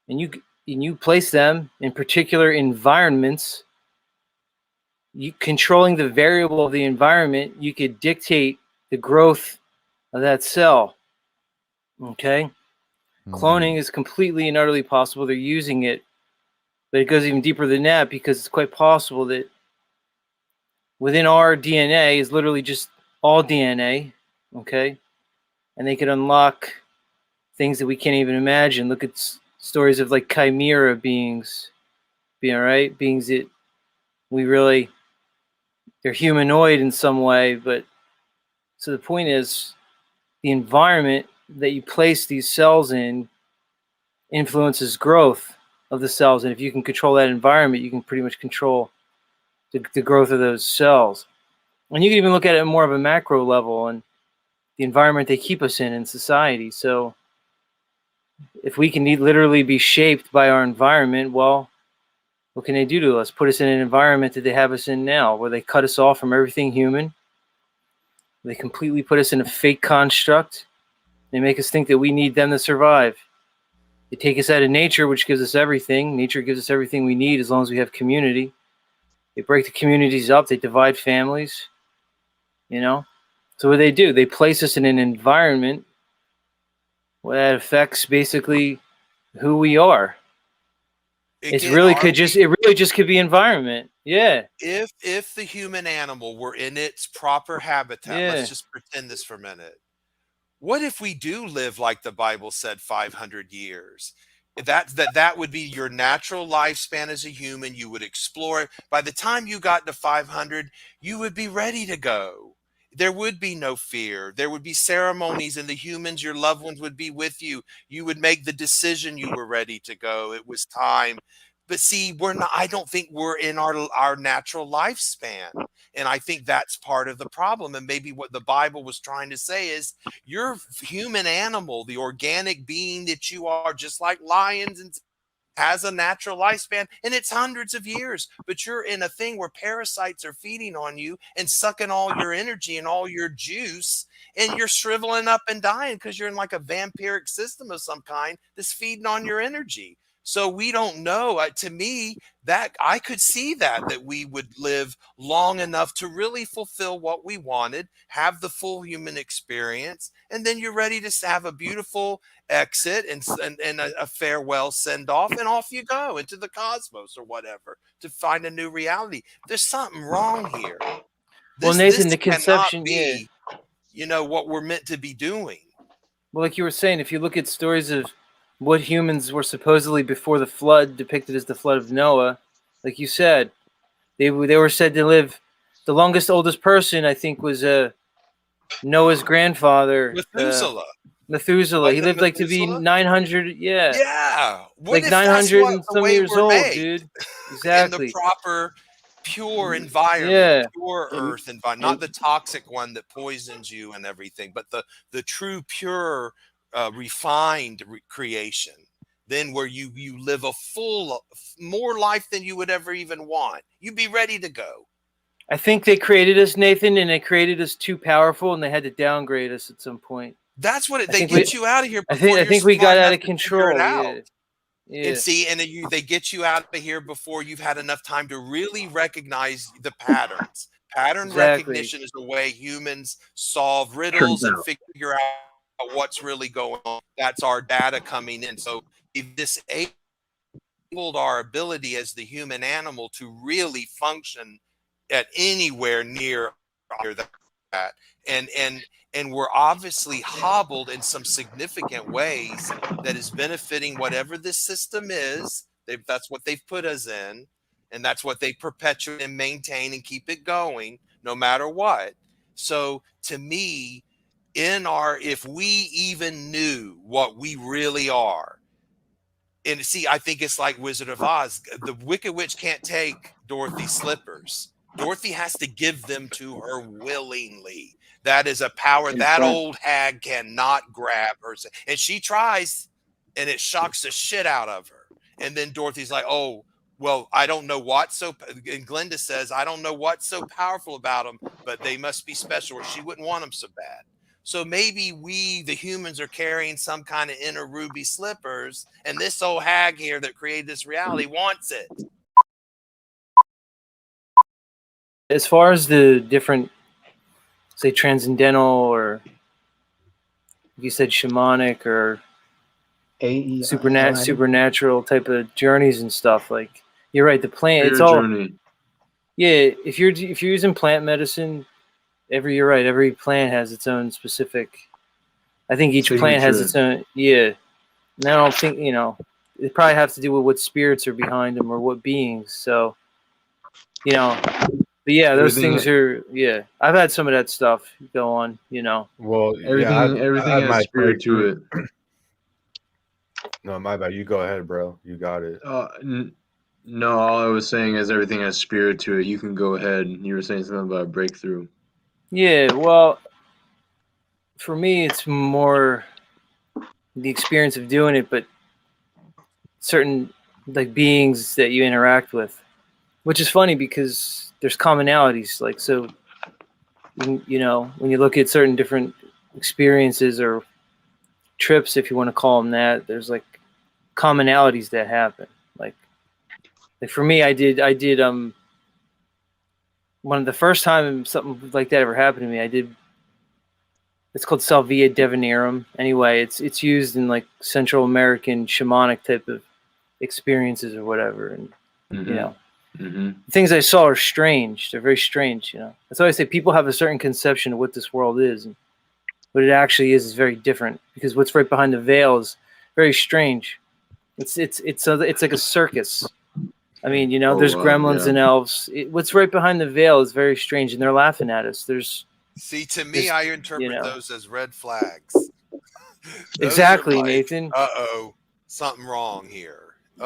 and you place them in particular environments, controlling the variable of the environment, you could dictate the growth of that cell. Okay? Cloning is completely and utterly possible. They're using it, but it goes even deeper than that because it's quite possible that within our DNA is literally just all DNA, okay? And they could unlock things that we can't even imagine. Look at stories of like chimera beings, beings that they're humanoid in some way, but so the point is the environment that you place these cells in influences growth of the cells. And if you can control that environment, you can pretty much control the growth of those cells. And you can even look at it more of a macro level and the environment they keep us in society. So if we can literally be shaped by our environment, well, what can they do to us? Put us in an environment that they have us in now, where they cut us off from everything human. They completely put us in a fake construct. They make us think that we need them to survive. They take us out of nature, which gives us everything. Nature gives us everything we need as long as we have community. They break the communities up. They divide families. You know, So what do, they place us in an environment that affects basically who we are. Again, It really just could be environment. Yeah. if the human animal were in its proper habitat, let's Yeah. just pretend this for a minute. What if we do live like the Bible said 500 years? That would be your natural lifespan as a human. You would explore it. By the time you got to 500, you would be ready to go. There would be no fear. There would be ceremonies, and the humans, your loved ones, would be with you. You would make the decision you were ready to go. It was time. But see, we're not, I don't think we're in our natural lifespan. And I think that's part of the problem. And maybe what the Bible was trying to say is your human animal, the organic being that you are, just like lions, and has a natural lifespan, and it's hundreds of years, but you're in a thing where parasites are feeding on you and sucking all your energy and all your juice, and you're shriveling up and dying because you're in like a vampiric system of some kind that's feeding on your energy. So we don't know. To me, that I could see that we would live long enough to really fulfill what we wanted, have the full human experience, and then you're ready to have a beautiful exit and a farewell send off, and off you go into the cosmos or whatever to find a new reality. There's something wrong here. Well, This Nathan, the cannot conception, be, what we're meant to be doing. Well, like you were saying, if you look at stories of what humans were supposedly before the flood, depicted as the flood of Noah, like you said, they were said to live. The longest, oldest person, I think, was Noah's grandfather, Methuselah. He Wasn't it lived like to be Methuselah? 900. Yeah. Yeah. What Like if that's 900 what and the some way years we're old, made? dude. In the Exactly. proper, pure environment, Yeah. pure earth environment, not the toxic one that poisons you and everything, but the true, pure, refined creation. Then where you live a full, more life than you would ever even want. You'd be ready to go. I think they created us, Nathan, and they created us too powerful, and they had to downgrade us at some point. That's what they get you out of here I before think you're we got smart out enough of to figure it control. out. Yeah. And see, and then they get you out of here before you've had enough time to really recognize the patterns. Pattern recognition is the way humans solve riddles and figure out what's really going on. That's our data coming in. So we've disabled our ability as the human animal to really function at anywhere near that. And we're obviously hobbled in some significant ways that is benefiting whatever this system is. That's what they've put us in, and that's what they perpetuate and maintain and keep it going no matter what. So to me, if we even knew what we really are, and see, I think it's like Wizard of Oz. The Wicked Witch can't take Dorothy's slippers. Dorothy has to give them to her willingly. That is a power that old hag cannot grab her. And she tries, and it shocks the shit out of her. And then Dorothy's like, oh, well, I don't know what's so, and Glenda says, I don't know what's so powerful about them, but they must be special, or she wouldn't want them so bad. So maybe we, the humans, are carrying some kind of inner ruby slippers, and this old hag here that created this reality wants it. As far as the different, say, transcendental or you said shamanic or supernatural type of journeys and stuff, like you're right, the plant, it's all journey. Yeah, if you're using plant medicine, you're right, every plant has its own specific, I think each plant has its own, and I don't think, it probably has to do with what spirits are behind them or what beings. So, but yeah, those things are, I've had some of that stuff go on, Well, Everything has spirit to it. No, my bad. You go ahead, bro. You got it. No, all I was saying is everything has spirit to it. You can go ahead. You were saying something about a breakthrough. Yeah, well, for me, it's more the experience of doing it, but certain like beings that you interact with, which is funny because there's commonalities. Like, so, when you look at certain different experiences or trips, if you want to call them that, there's like commonalities that happen. Like for me, I did one of the first time something like that ever happened to me, I did It's called Salvia divinarum. Anyway, it's used in like Central American shamanic type of experiences or whatever. And you know, the things I saw are strange. They're very strange. You know, that's why I say people have a certain conception of what this world is, and what it actually is very different. Because what's right behind the veil is very strange. It's like a circus. I mean, you know, there's gremlins and elves. What's right behind the veil is very strange, and they're laughing at us. See, to me, I interpret those as red flags. Exactly, like, Nathan. Something wrong here.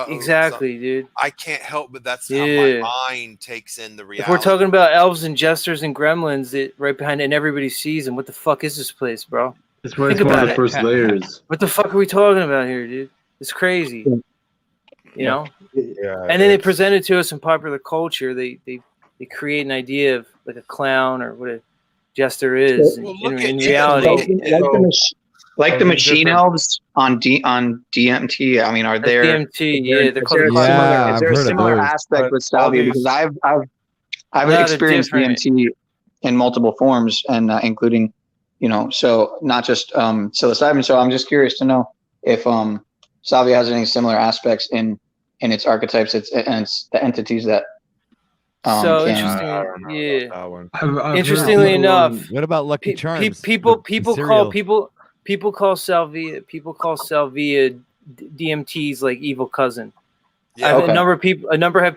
Exactly, dude. I can't help but that's how my mind takes in the reality. If we're talking about elves and jesters and gremlins, right behind it, and everybody sees them, what the fuck is this place, bro? It's one of the first layers. What the fuck are we talking about here, dude? It's crazy. You know? Yeah. And then they present it to us in popular culture. They create an idea of like a clown or what a jester is in reality. Like the machine elves on DMT. I mean, are there DMT? Yeah, they're called. Is there a similar aspect with Salvia? Because I've experienced DMT in multiple forms, and including, you know, so not just psilocybin. So I'm just curious to know if Salvia has any similar aspects in its archetypes, and it's the entities that. So interesting, yeah. Interestingly enough, what about Lucky Charms? People call Salvia DMT's like evil cousin. Yeah. A number of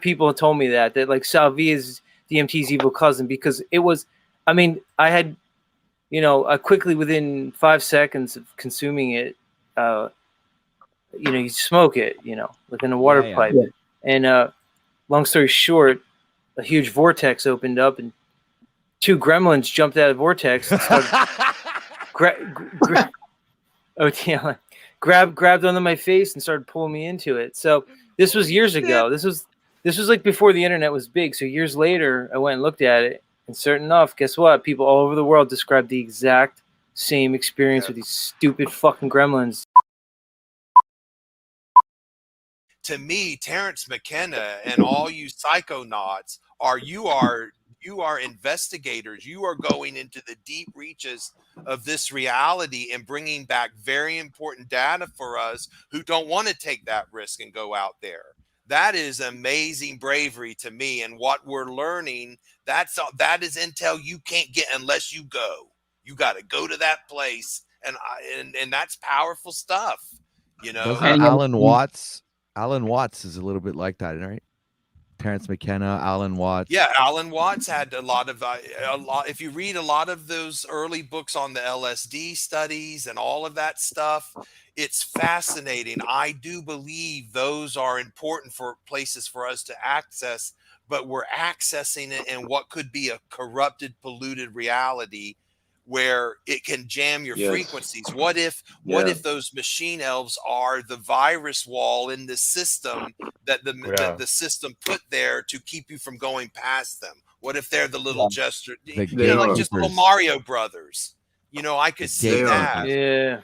people have told me that like Salvia is DMT's evil cousin because it was. I mean, I had, you know, quickly within 5 seconds of consuming it, you know, you smoke it, you know, within a water pipe, and long story short, a huge vortex opened up and 2 gremlins jumped out of the vortex and started grabbed onto my face and started pulling me into it. So this was years ago. This was like before the internet was big. So years later, I went and looked at it, and certain enough, guess what? People all over the world described the exact same experience with these stupid fucking gremlins. To me, Terrence McKenna and all you psychonauts you are investigators. You are going into the deep reaches of this reality and bringing back very important data for us who don't want to take that risk and go out there. That is amazing bravery to me. And what we're learning, that is intel you can't get unless you go. You got to go to that place, and that's powerful stuff. You know, Alan Watts is a little bit like that, right? Terrence McKenna, Alan Watts. Yeah, Alan Watts had a lot. If you read a lot of those early books on the LSD studies and all of that stuff, it's fascinating. I do believe those are important for places for us to access, but we're accessing it in what could be a corrupted, polluted reality where it can jam your frequencies. What if those machine elves are the virus wall in the system that the system put there to keep you from going past them? What if they're the little gesture, like just little Mario Brothers? You know, I could see that. Yeah.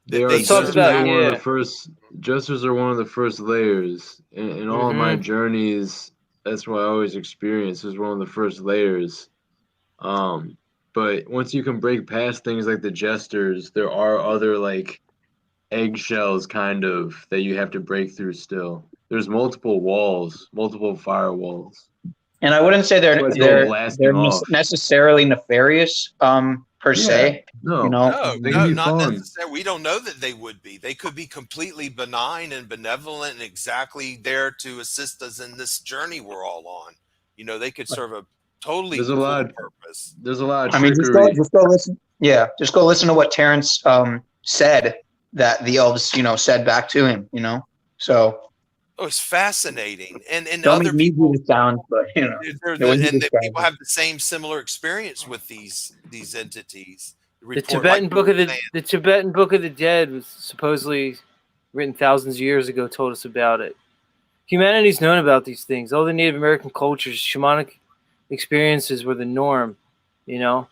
Jesters are one of the first. Jesters are one of the first layers in all of my journeys. That's what I always experience. Is one of the first layers. But once you can break past things like the jesters, there are other like eggshells kind of that you have to break through still. There's multiple walls, multiple firewalls. And I wouldn't say they're necessarily nefarious per se. No, not necessarily. We don't know that they would be. They could be completely benign and benevolent and exactly there to assist us in this journey we're all on. You know, they could serve a totally purpose. There's a lot of trickery. I mean, just go listen. Yeah, just go listen to what Terrence said that the elves, you know, said back to him. You know, so. Oh, it's fascinating, and don't other people sound, but you know, people have the same similar experience with these entities. The Tibetan book of the Dead was supposedly written thousands of years ago. Told us about it. Humanity's known about these things. All the Native American cultures, shamanic experiences were the norm. You know,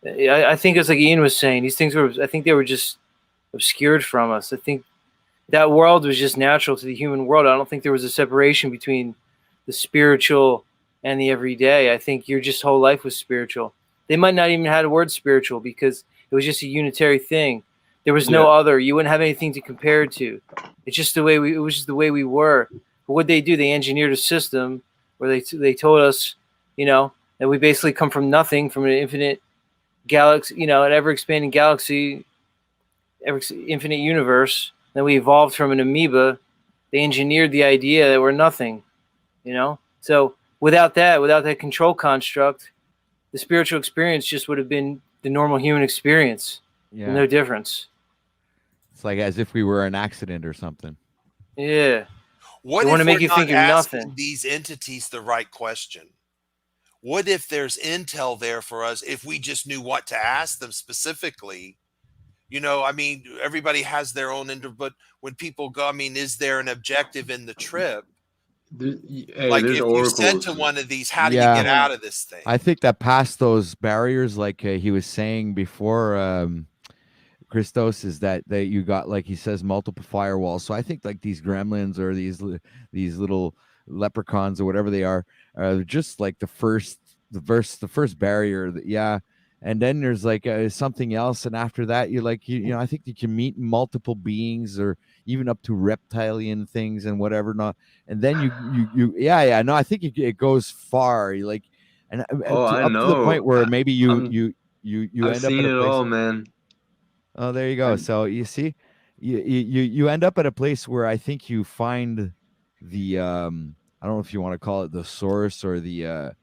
I think it's like Ian was saying. These things were. I think they were just obscured from us. I think that world was just natural to the human world. I don't think there was a separation between the spiritual and the everyday. I think your just whole life was spiritual. They might not even have had a word spiritual because It was just a unitary thing. There was Yeah. no other. You wouldn't have anything to compare it to. It's just the way it was just the way we were. But what they do, they engineered a system where they told us, you know, that we basically come from nothing, from an infinite galaxy, you know, an ever expanding galaxy, infinite universe. Then we evolved from an amoeba. They engineered the idea that we're nothing, you know. So without that control construct, the spiritual experience just would have been the normal human experience. Yeah. No difference. It's like as if we were an accident or something. Yeah. What They if want to make we're you not think you're asking nothing? these entities the right question? What if there's intel there for us if we just knew what to ask them specifically? You know, I mean, everybody has their own but when people go, I mean, is there an objective in the trip? Hey, Like there's if you said to oracles. one of these, how do you Yeah. get out of this thing? I think that past those barriers, like he was saying before, Christos, is that you got, like he says, multiple firewalls. So I think like these gremlins or these little leprechauns or whatever they are just like the first barrier. Yeah. And then there's like something else, and after that you like you know I think you can meet multiple beings or even up to reptilian things and whatever not, and then you yeah no I think it goes far. You like and Oh, I up to the point know. where maybe you I've end up seen at a it place. all, man. Oh, there you go. So you see, you end up at a place where I think you find the I don't know if you want to call it the source or the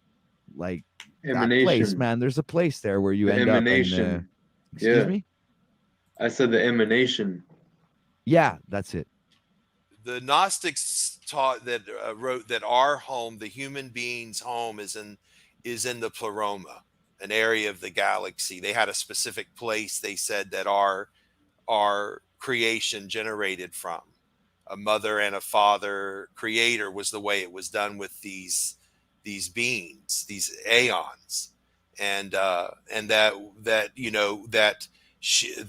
like that place, Emanation. man. There's a place there where you The end up and emanation. excuse Yeah. me? I said the emanation. Yeah, that's it. The Gnostics taught that wrote that our home, the human being's home, is in the pleroma, an area of the galaxy. They had a specific place they said that our creation generated from. A mother and a father creator was the way it was done with these beings, these aeons, and that you know that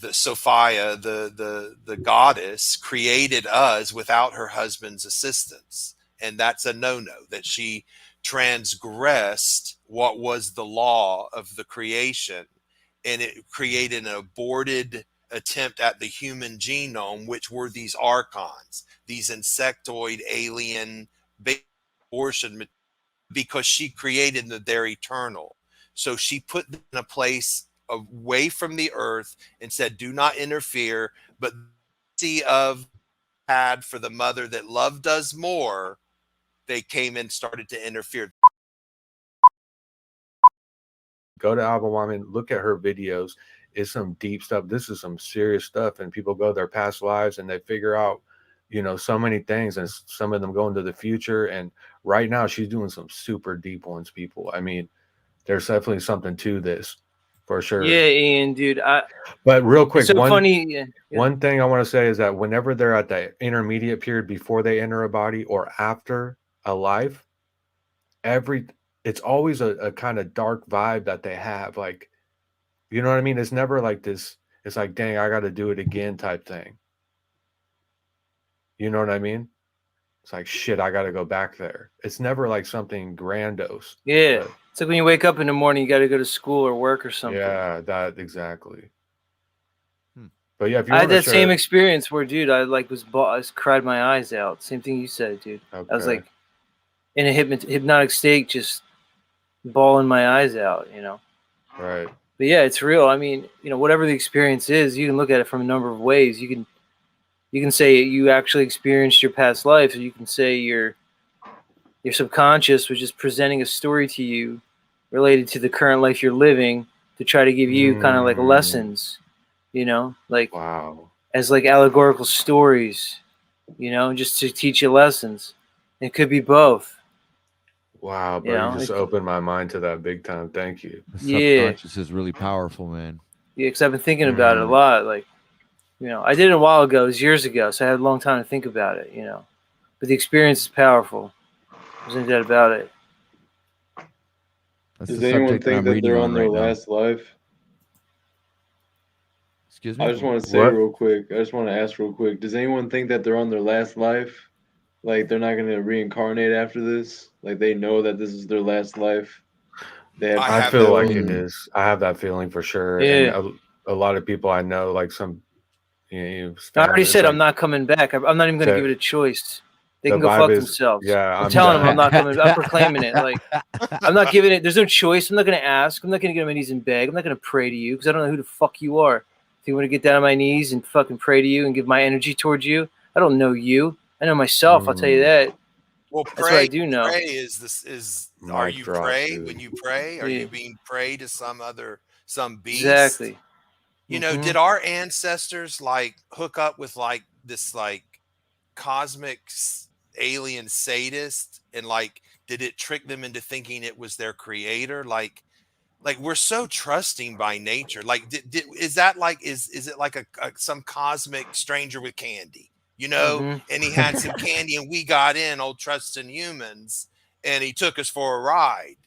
the Sophia, the goddess, created us without her husband's assistance, and that's a no-no. That she transgressed what was the law of the creation, and it created an aborted attempt at the human genome, which were these archons, these insectoid alien abortion, because she created that they're eternal. So she put them in a place away from the earth and said, do not interfere. But the of had for the mother that loved us more, they came and started to interfere. Go to Alba Wyman, look at her videos. It's some deep stuff. This is some serious stuff. And people go their past lives and they figure out, you know, so many things, and some of them go into the future. And right now she's doing some super deep ones, people. I mean, there's definitely something to this for sure. Yeah, Ian, dude. But real quick, it's so funny. Yeah. One thing I want to say is that whenever they're at the intermediate period before they enter a body or after a life, it's always a kind of dark vibe that they have. Like, you know what I mean? It's never like this. It's like, dang, I got to do it again type thing. You know what I mean? It's like, shit, I got to go back there. It's never like something grandiose. Yeah. But It's like when you wake up in the morning, you got to go to school or work or something. yeah, that exactly. But yeah, if you I had want to that same share, experience where, dude, I like I cried my eyes out. Same thing you said, dude. okay. I was like in a hypnotic state, just bawling my eyes out, you know. Right. But yeah, it's real. I mean, you know, whatever the experience is, you can look at it from a number of ways. You can say you actually experienced your past life, or you can say your subconscious was just presenting a story to you related to the current life you're living to try to give you kind of like lessons, you know, like wow, as like allegorical stories, you know, just to teach you lessons. It could be both. Wow, bro, you just opened my mind to that big time. Thank you. The subconscious is really powerful, man. Yeah, because I've been thinking about it a lot. Like, you know, I did it a while ago. It was years ago, so I had a long time to think about it, you know. But the experience is powerful. There's no doubt about it. Does anyone think that they're on their last life? Excuse me? I just want to say real quick. I just want to ask real quick. Does anyone think that they're on their last life? Like they're not going to reincarnate after this? Like they know that this is their last life? I feel like it is. I have that feeling for sure. Yeah. And a lot of people I know, like some, I already it's said I'm like not coming back. I'm not even going to the give it a choice. They the can go vibe fuck is, themselves. yeah, I'm I'm telling them I'm done. not coming. I'm proclaiming it. Like, I'm not giving it. There's no choice. I'm not going to ask. I'm not going to get on my knees and beg. I'm not going to pray to you because I don't know who the fuck you are. If you want to get down on my knees and fucking pray to you and give my energy towards you, I don't know you. I know myself. I'll tell you that. Well, That's what I pray, do know. pray is this is, are Mic you drop, pray dude. when you pray? Are Yeah, you being prayed to some beast? exactly. You know, did our ancestors like hook up with like this like cosmic alien sadist, and like did it trick them into thinking it was their creator? Like we're so trusting by nature. Like is that like is it like a some cosmic stranger with candy, you know, and he had some candy and we got in, old trusting humans, and he took us for a ride.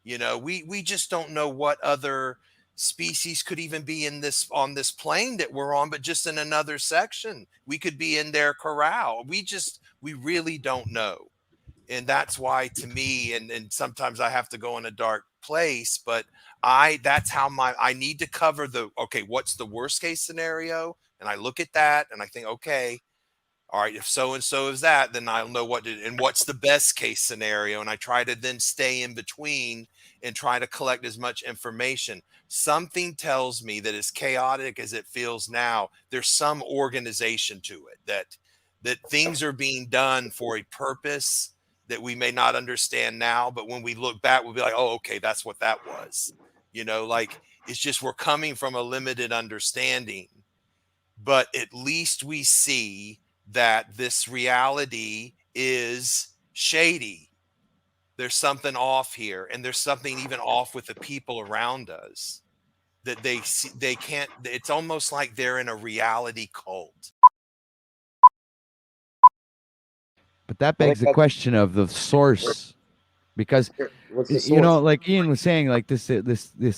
You know, we just don't know what other species could even be in this on this plane that we're on, but just in another section. We could be in their corral. We really don't know. And that's why, to me, and sometimes I have to go in a dark place, but that's how I need to cover okay, what's the worst case scenario, and I look at that and I think, okay, all right, if so and so is that, then I'll know and what's the best case scenario, and I try to then stay in between and try to collect as much information. Something tells me that as chaotic as it feels now, there's some organization to it, that things are being done for a purpose that we may not understand now, but when we look back, we'll be like, oh, okay, that's what that was. You know, like it's just we're coming from a limited understanding, but at least we see that this reality is shady. There's something off here, and there's something even off with the people around us that they see, they can't. It's almost like they're in a reality cult. But that begs the question of the source, because you know, like Ian was saying, like this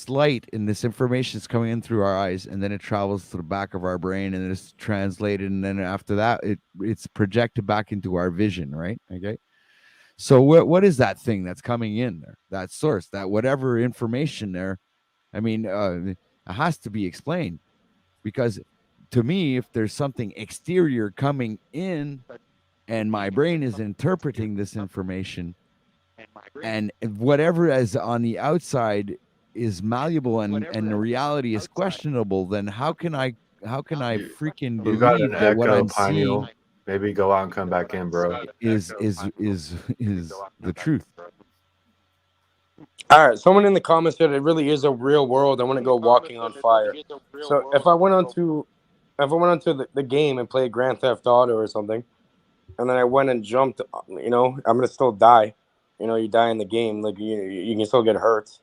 light and this information is coming in through our eyes, and then it travels to the back of our brain, and it's translated, and then after that, it's projected back into our vision, right? Okay. So what is that thing that's coming in there? That source, that whatever information there. I mean, it has to be explained, because to me, if there's something exterior coming in, and my brain is interpreting this information, and whatever is on the outside is malleable, and the reality is questionable, then how can I freaking You got an believe that what echo, I'm seeing Pineal. Maybe go out and come back in, bro. is the truth? All right, someone in the comments said it really is a real world. I want to go walking on fire. So if I went onto the game and played Grand Theft Auto or something, and then I went and jumped, I'm gonna still die. You die in the game, like you can still get hurt,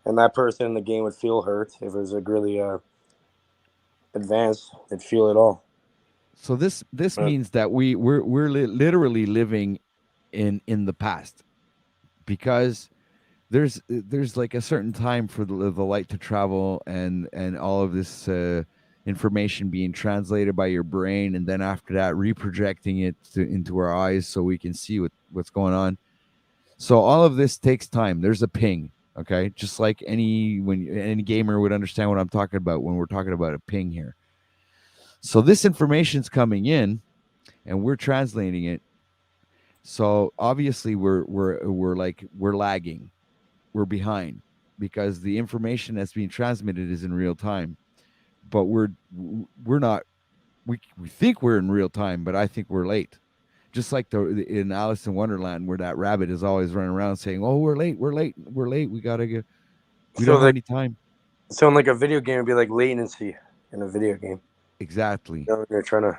and that person in the game would feel hurt if it was like really advanced. They'd feel it all. So this means that we're literally living in the past, because there's like a certain time for the light to travel, and all of this information being translated by your brain, and then after that reprojecting it into our eyes so we can see what's going on. So all of this takes time. There's a ping, okay? Just like any gamer would understand what I'm talking about when we're talking about a ping here. So this information's coming in, and we're translating it. So obviously we're lagging, we're behind, because the information that's being transmitted is in real time, but we're not. We think we're in real time, but I think we're late. Just like in Alice in Wonderland, where that rabbit is always running around saying, "Oh, we're late, we're late, we're late. We gotta go. We don't have any time." So in like a video game, it'd be like latency in a video game. Exactly. They're trying to.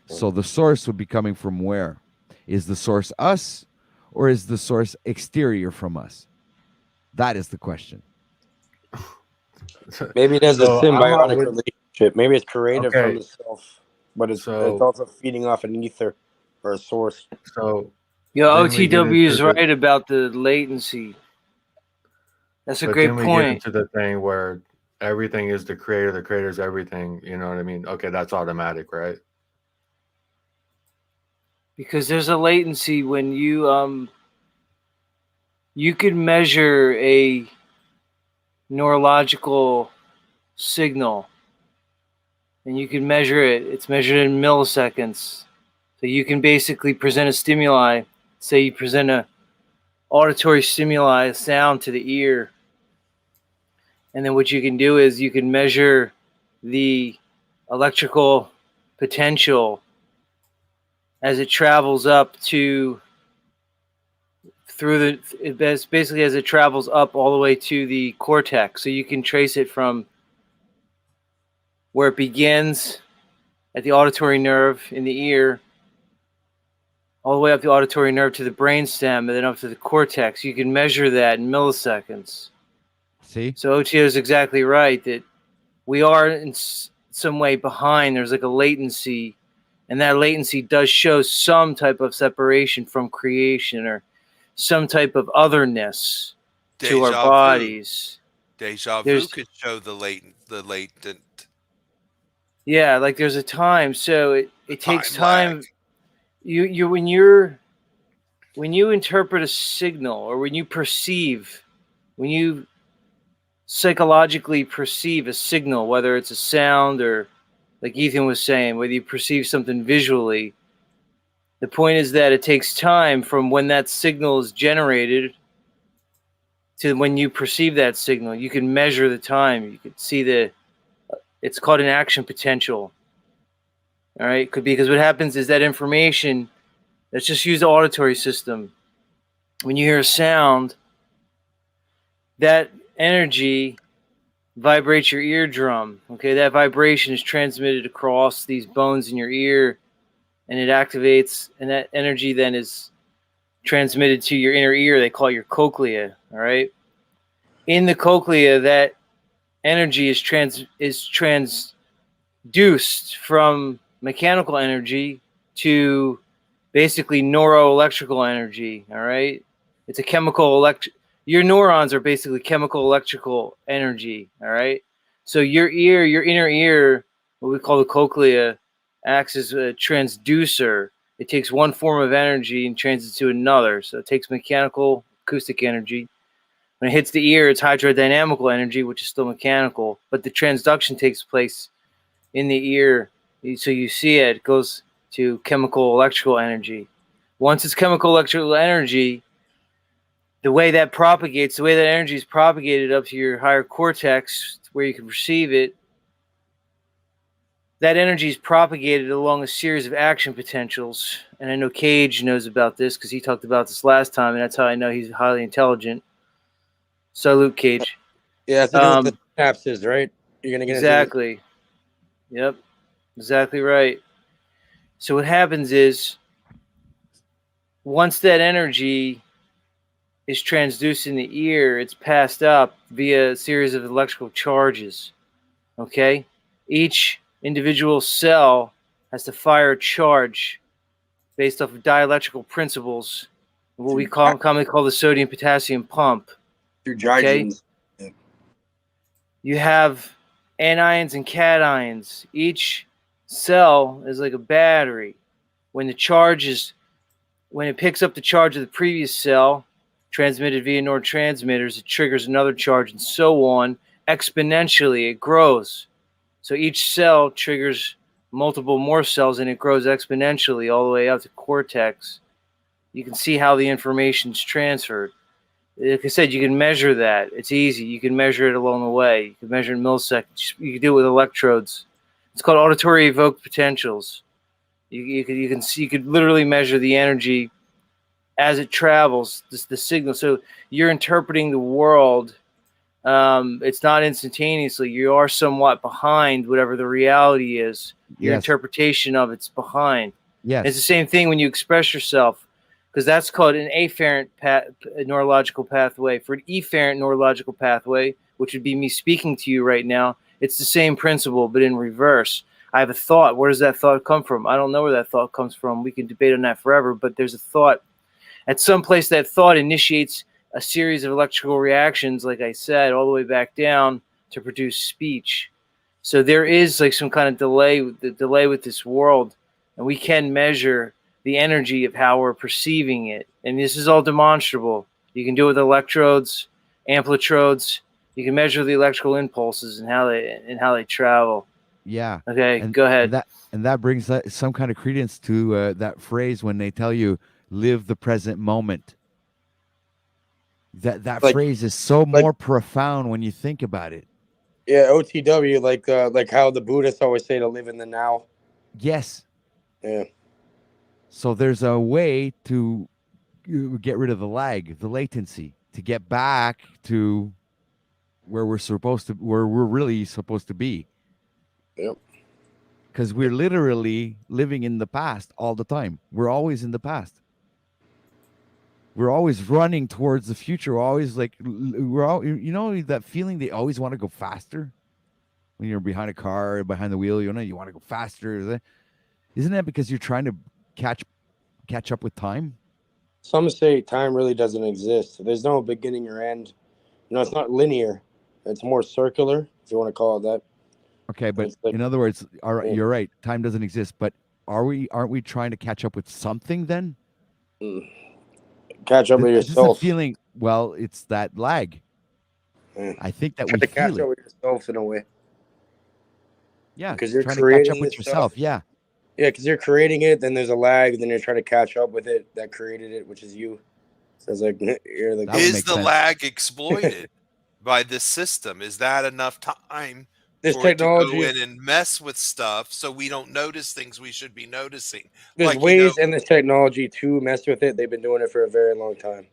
So the source would be coming from where? Is the source us, or is the source exterior from us? That is the question. Maybe there's a symbiotic relationship. Maybe it's created from the self, but it's also feeding off an ether or a source. So OTW is right about the latency. That's a great point. Then we get into the thing where everything is the creator is everything. You know what I mean? Okay, that's automatic, right? Because there's a latency when you can measure a neurological signal, and you can measure it. It's measured in milliseconds. So you can basically present a stimuli. Say you present a auditory stimuli, a sound to the ear, and then what you can do is you can measure the electrical potential as it travels up to through the basically as it travels up all the way to the cortex. So you can trace it from where it begins at the auditory nerve in the ear, all the way up the auditory nerve to the brainstem, and then up to the cortex. You can measure that in milliseconds. See? So OTO is exactly right that we are in some way behind. There's like a latency, and that latency does show some type of separation from creation or some type of otherness to our Deja vu. bodies. Deja vu There's- could show the latent. Yeah, like there's a time. So it takes Time time. When you interpret a signal, or when you psychologically perceive a signal, whether it's a sound or, like Ethan was saying, whether you perceive something visually, the point is that it takes time from when that signal is generated to when you perceive that signal. You can measure the time. You can see it's called an action potential. All right, because what happens is that information, let's just use the auditory system. When you hear a sound, that energy vibrates your eardrum. Okay, that vibration is transmitted across these bones in your ear, and it activates, and that energy then is transmitted to your inner ear. They call it your cochlea. All right, in the cochlea, that energy is transduced from mechanical energy to basically neuroelectrical energy. All right, it's a chemical your neurons are basically chemical electrical energy. All right, so your inner ear, what we call the cochlea, acts as a transducer. It takes one form of energy and transits to another. So it takes mechanical acoustic energy. When it hits the ear, it's hydrodynamical energy, which is still mechanical, but the transduction takes place in the ear. So you see it goes to chemical electrical energy. Once it's chemical electrical energy, the way that energy is propagated up to your higher cortex, where you can perceive it, that energy is propagated along a series of action potentials. And I know Cage knows about this because he talked about this last time, and that's how I know he's highly intelligent. Salute, Cage. Yeah, it's to do with the synapses, right? You're gonna get exactly. Yep, exactly right. So what happens is, once that energy is transduced in the ear, it's passed up via a series of electrical charges. Okay, each individual cell has to fire a charge based off of dielectrical principles, what we commonly call the sodium-potassium pump. through charging. Okay? You have anions and cations. Each cell is like a battery. When it picks up the charge of the previous cell, transmitted via neurotransmitters, it triggers another charge, and so on. Exponentially, it grows. So each cell triggers multiple more cells, and it grows exponentially all the way up to cortex. You can see how the information is transferred. Like I said, you can measure that. It's easy. You can measure it along the way. You can measure in milliseconds. You can do it with electrodes. It's called auditory evoked potentials. You could literally measure the energy as it travels, the signal. So you're interpreting the world. It's not instantaneously. You are somewhat behind whatever the reality is. Your interpretation of it's behind. Yes. It's the same thing when you express yourself, because that's called an afferent neurological pathway. For an efferent neurological pathway, which would be me speaking to you right now, it's the same principle, but in reverse. I have a thought. Where does that thought come from? I don't know where that thought comes from. We can debate on that forever, but there's a thought. At some place, that thought initiates a series of electrical reactions, like I said, all the way back down to produce speech. So there is like some kind of delay with this world, and we can measure the energy of how we're perceiving it. And this is all demonstrable. You can do it with electrodes, amplitrodes, You can measure the electrical impulses and how they travel. Yeah. Okay, And go ahead. that brings some kind of credence to that phrase when they tell you live the present moment. That Like- phrase is so more profound when you think about it. Yeah, OTW, like how the Buddhists always say to live in the now. Yes. Yeah. So there's a way to get rid of the lag, the latency, to get back to where we're really supposed to be. Yep. Because we're literally living in the past all the time. We're always in the past. We're always running towards the future. We're always like, that feeling they always want to go faster when you're behind a car or behind the wheel. You want to go faster. Isn't that because you're trying to catch up with time? Some say time really doesn't exist. There's no beginning or end. It's not linear. It's more circular, if you want to call it that. Okay, but in other words, you're right. Time doesn't exist, but aren't we trying to catch up with something then? Catch up with yourself. Feeling, well, it's that lag. I think that we to feel catch it. up with yourself in a way. Yeah, because you're trying creating to catch up with yourself. Stuff. Yeah. Yeah, because you're creating it, then there's a lag, then you're trying to catch up with it that created it, which is you. So it's like you're the. Is the lag exploited by this system? Is that enough time this for technology it to go in and mess with stuff so we don't notice things we should be noticing? There's ways in this technology to mess with it. They've been doing it for a very long time.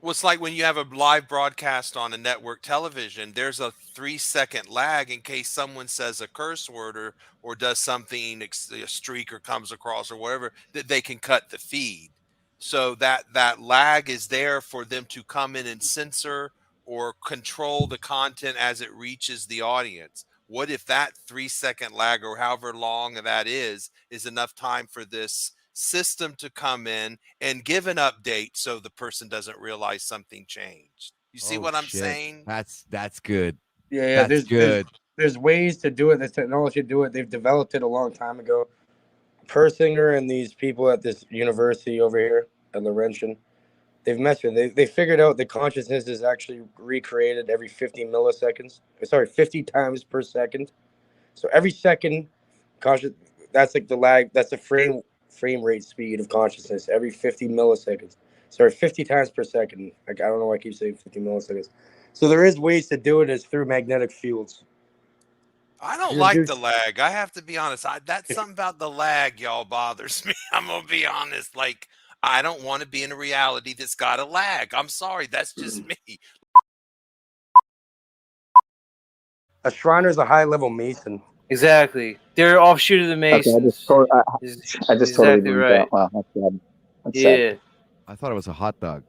Well, it's like when you have a live broadcast on a network television, there's a 3-second lag in case someone says a curse word or does something, a streak or comes across or whatever, that they can cut the feed. So that lag is there for them to come in and censor or control the content as it reaches the audience. What if that 3-second lag or however long that is enough time for this system to come in and give an update so the person doesn't realize something changed? You see what I'm saying? That's good. Yeah, that's good. There's ways to do it. There's technology to do it. They've developed it a long time ago. Persinger and these people at this university over here at Laurentian, they've messed with it. They figured out that consciousness is actually recreated every 50 milliseconds. Sorry, 50 times per second. So every second, that's like the lag. That's the frame rate speed of consciousness every 50 milliseconds. Sorry, 50 times per second. Like, I don't know why I keep saying 50 milliseconds. So there is ways to do it as through magnetic fields. I don't like the lag. I have to be honest. That's something about the lag, y'all, bothers me. I'm gonna be honest. Like, I don't want to be in a reality that's got a lag. I'm sorry. That's just me. A Shriner's a high-level Mason. Exactly. They're offshoot of the Masons. I just totally believe that. Wow, that's sad. That's sad. I thought it was a hot dog.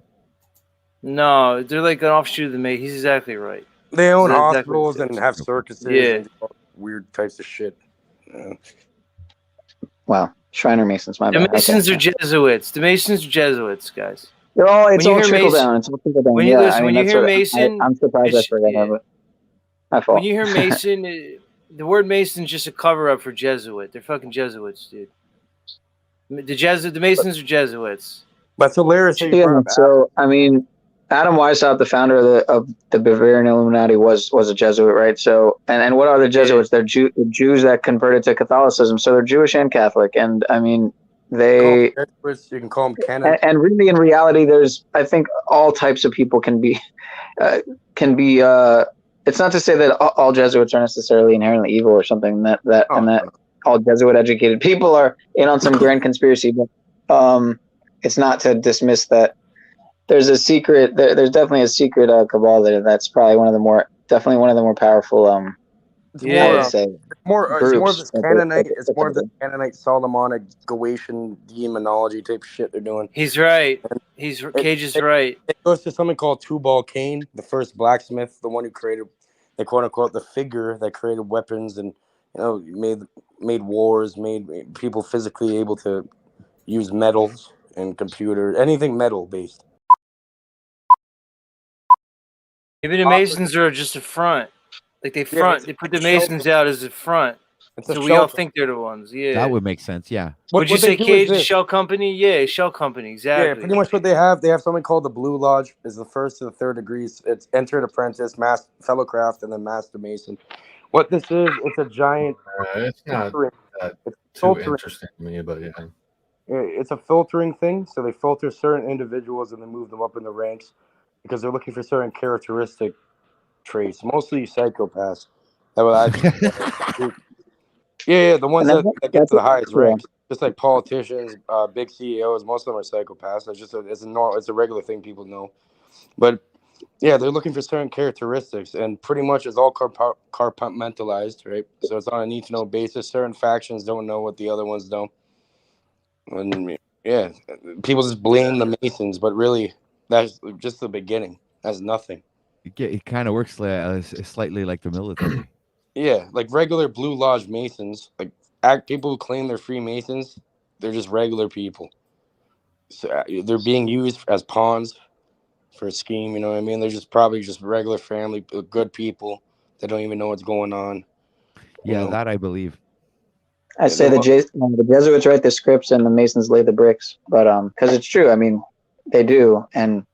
No, they're like an offshoot of the Masons. He's exactly right. They own hospitals and have circuses and weird types of shit. Yeah. Wow. Shriner Masons, my bad. The Masons are Jesuits. The Masons are Jesuits, guys. They're all, it's all trickle down. It's all trickle down. When you listen, when you hear Mason, I'm surprised I forgot that, but my fault. When you hear Mason, the word Mason is just a cover up for Jesuit. They're fucking Jesuits, dude. The Masons are Jesuits. That's hilarious. Yeah, so I mean, Adam Weishaupt, the founder of the Bavarian Illuminati, was a Jesuit, right? So, and what are the Jesuits? They're Jews that converted to Catholicism. So they're Jewish and Catholic. And I mean, you can call them canon. And really, in reality, there's, I think, all types of people can be. It's not to say that all Jesuits are necessarily inherently evil or something. That all Jesuit educated people are in on some grand conspiracy, but it's not to dismiss that. There's a secret. There's definitely a secret cabal there. That's probably one of the more powerful. It's more of the Canaanite. It's more of the Canaanite, Solomonic, Goetian demonology type shit they're doing. He's right. Cage is right. It goes to something called Tubal Cain, the first blacksmith, the one who created the quote unquote the figure that created weapons and made wars, made people physically able to use metals and computers, anything metal based. Maybe the Masons are just a front. Like they put the Masons out as a front. It's a So we shell all think they're the ones. Yeah. That would make sense. Yeah. Would you what they say do is Cage, the this. shell company? Yeah, shell company. Exactly. Yeah, pretty much what they have something called the Blue Lodge. Is the first to the third degrees. It's entered apprentice, fellow craft, and then master mason. What this is, it's a giant It's not filtering. that It's too filtering. interesting to me, but yeah. It's a filtering thing. So they filter certain individuals and then move them up in the ranks because they're looking for certain characteristic traits, mostly psychopaths. That would I. Yeah, the ones that get to the highest ranks, just like politicians, big CEOs. Most of them are psychopaths. It's a regular thing people know. But yeah, they're looking for certain characteristics, and pretty much it's all compartmentalized, right? So it's on a need to know basis. Certain factions don't know what the other ones know, and yeah, people just blame the Masons, but really that's just the beginning. That's nothing. It kind of works slightly like the military. Yeah, like regular Blue Lodge Masons, like people who claim they're Freemasons, they're just regular people. So they're being used as pawns for a scheme. You know what I mean? They're just probably just regular family, good people that don't even know what's going on. Yeah, that I believe. I say the Jesuits write the scripts and the Masons lay the bricks, but because it's true. I mean, they do, and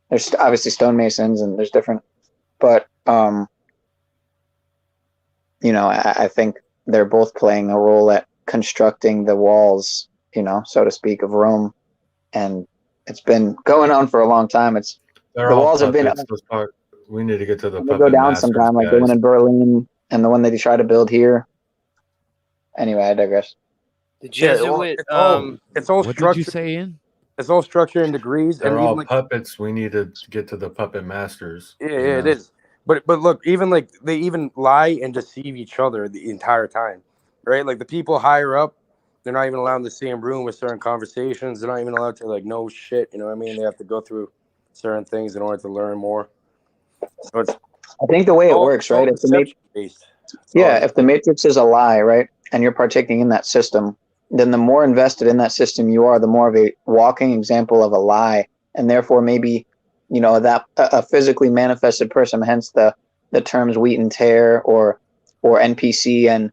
there's obviously stonemasons and there's different, but I think they're both playing a role at constructing the walls, so to speak, of Rome, and it's been going on for a long time. The walls have been. We need to get to the puppet go down masters, sometime, like the one in Berlin and the one that they try to build here. Anyway, I digress. The Jesuit. It's all what structured. Did you say, Ian? It's all structured in degrees. They're all puppets. We need to get to the puppet masters. Yeah, it is. But look, they even lie and deceive each other the entire time, right? Like the people higher up, they're not even allowed in the same room with certain conversations. They're not even allowed to know shit. You know what I mean? They have to go through certain things in order to learn more. So I think the way it works, right? If the Matrix is a lie, right, and you're partaking in that system, then the more invested in that system you are, the more of a walking example of a lie, and therefore maybe that a physically manifested person, hence the terms wheat and tear or NPC, and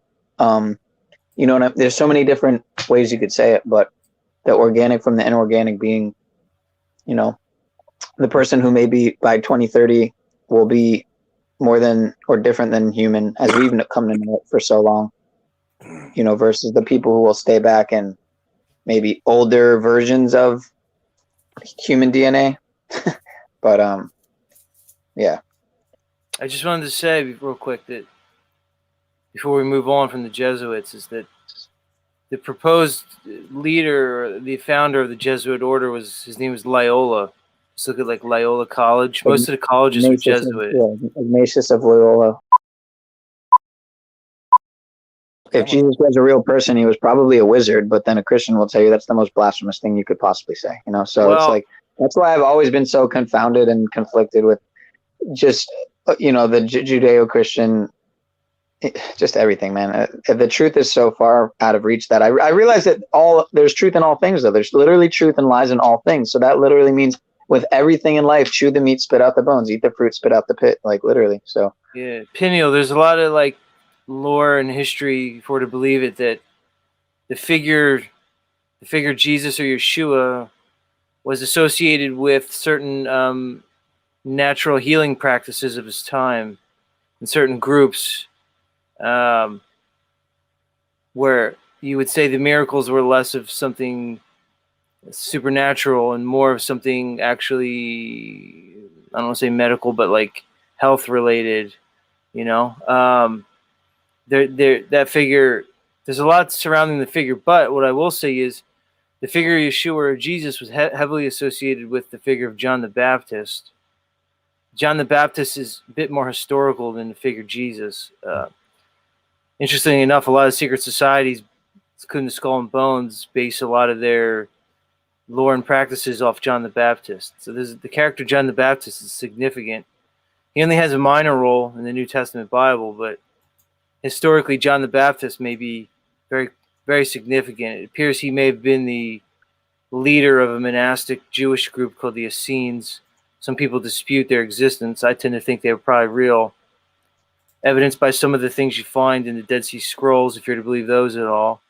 there's so many different ways you could say it, but the organic from the inorganic being, the person who maybe by 2030 will be more than or different than human as we've come to know it for so long, versus the people who will stay back and maybe older versions of human DNA. But yeah. I just wanted to say real quick that before we move on from the Jesuits is that the proposed leader, or the founder of the Jesuit order, his name was Loyola. Just look at like Loyola College. Most of the colleges were Jesuit. Ignatius of Loyola. If Jesus was a real person, he was probably a wizard, but then a Christian will tell you that's the most blasphemous thing you could possibly say. So it's like, that's why I've always been so confounded and conflicted with just, the Judeo-Christian, just everything, man. The truth is so far out of reach that I realize that there's truth in all things, though. There's literally truth and lies in all things. So that literally means with everything in life, chew the meat, spit out the bones, eat the fruit, spit out the pit, like literally. So yeah, Peniel, there's a lot of like lore and history for to believe it that the figure Jesus or Yeshua was associated with certain natural healing practices of his time in certain groups, where you would say the miracles were less of something supernatural and more of something actually, I don't want to say medical, but like health related, that figure, there's a lot surrounding the figure, but what I will say is the figure of Yeshua or Jesus was heavily associated with the figure of John the Baptist. John the Baptist is a bit more historical than the figure Jesus. Interestingly enough, a lot of secret societies, including the Skull and Bones, base a lot of their lore and practices off John the Baptist. So the character John the Baptist is significant. He only has a minor role in the New Testament Bible, but historically, John the Baptist may be very, very significant. It appears he may have been the leader of a monastic Jewish group called the Essenes. Some people dispute their existence. I tend to think they were probably real. evidenced by some of the things you find in the Dead Sea Scrolls, if you're to believe those at all.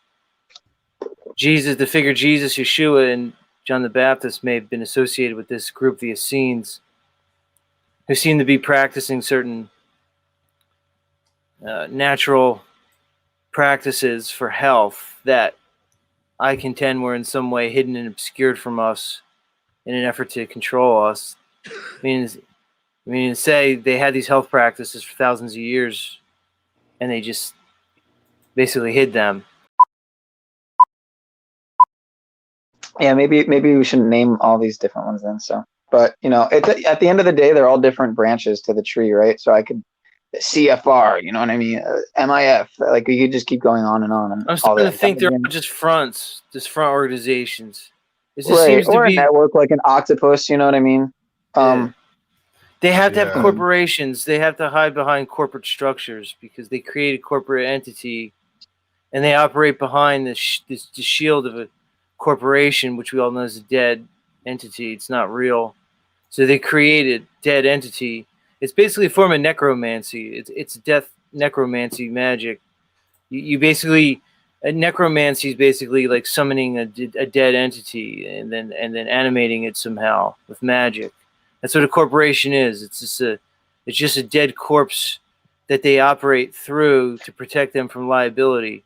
Jesus, the figure Jesus, Yeshua, and John the Baptist may have been associated with this group, the Essenes, who seem to be practicing certain natural practices for health that I contend were in some way hidden and obscured from us in an effort to control us. I mean, say they had these health practices for thousands of years, and they just basically hid them. Yeah, maybe we shouldn't name all these different ones then. So, but you know, at the end of the day, they're all different branches to the tree, right? So I could CFR, you know what I mean? MIF, like we could just keep going on and on. And I'm starting to think they're just fronts, just front organizations. It just right, seems to or be a network like an octopus, you know what I mean? They have to have corporations. They have to hide behind corporate structures because they create a corporate entity, and they operate behind the shield of a corporation, which we all know is a dead entity. It's not real. So they create a dead entity. It's basically a form of necromancy. It's death necromancy magic. You basically necromancy is basically like summoning a dead entity and then animating it somehow with magic. That's what a corporation is. It's just a dead corpse that they operate through to protect them from liability.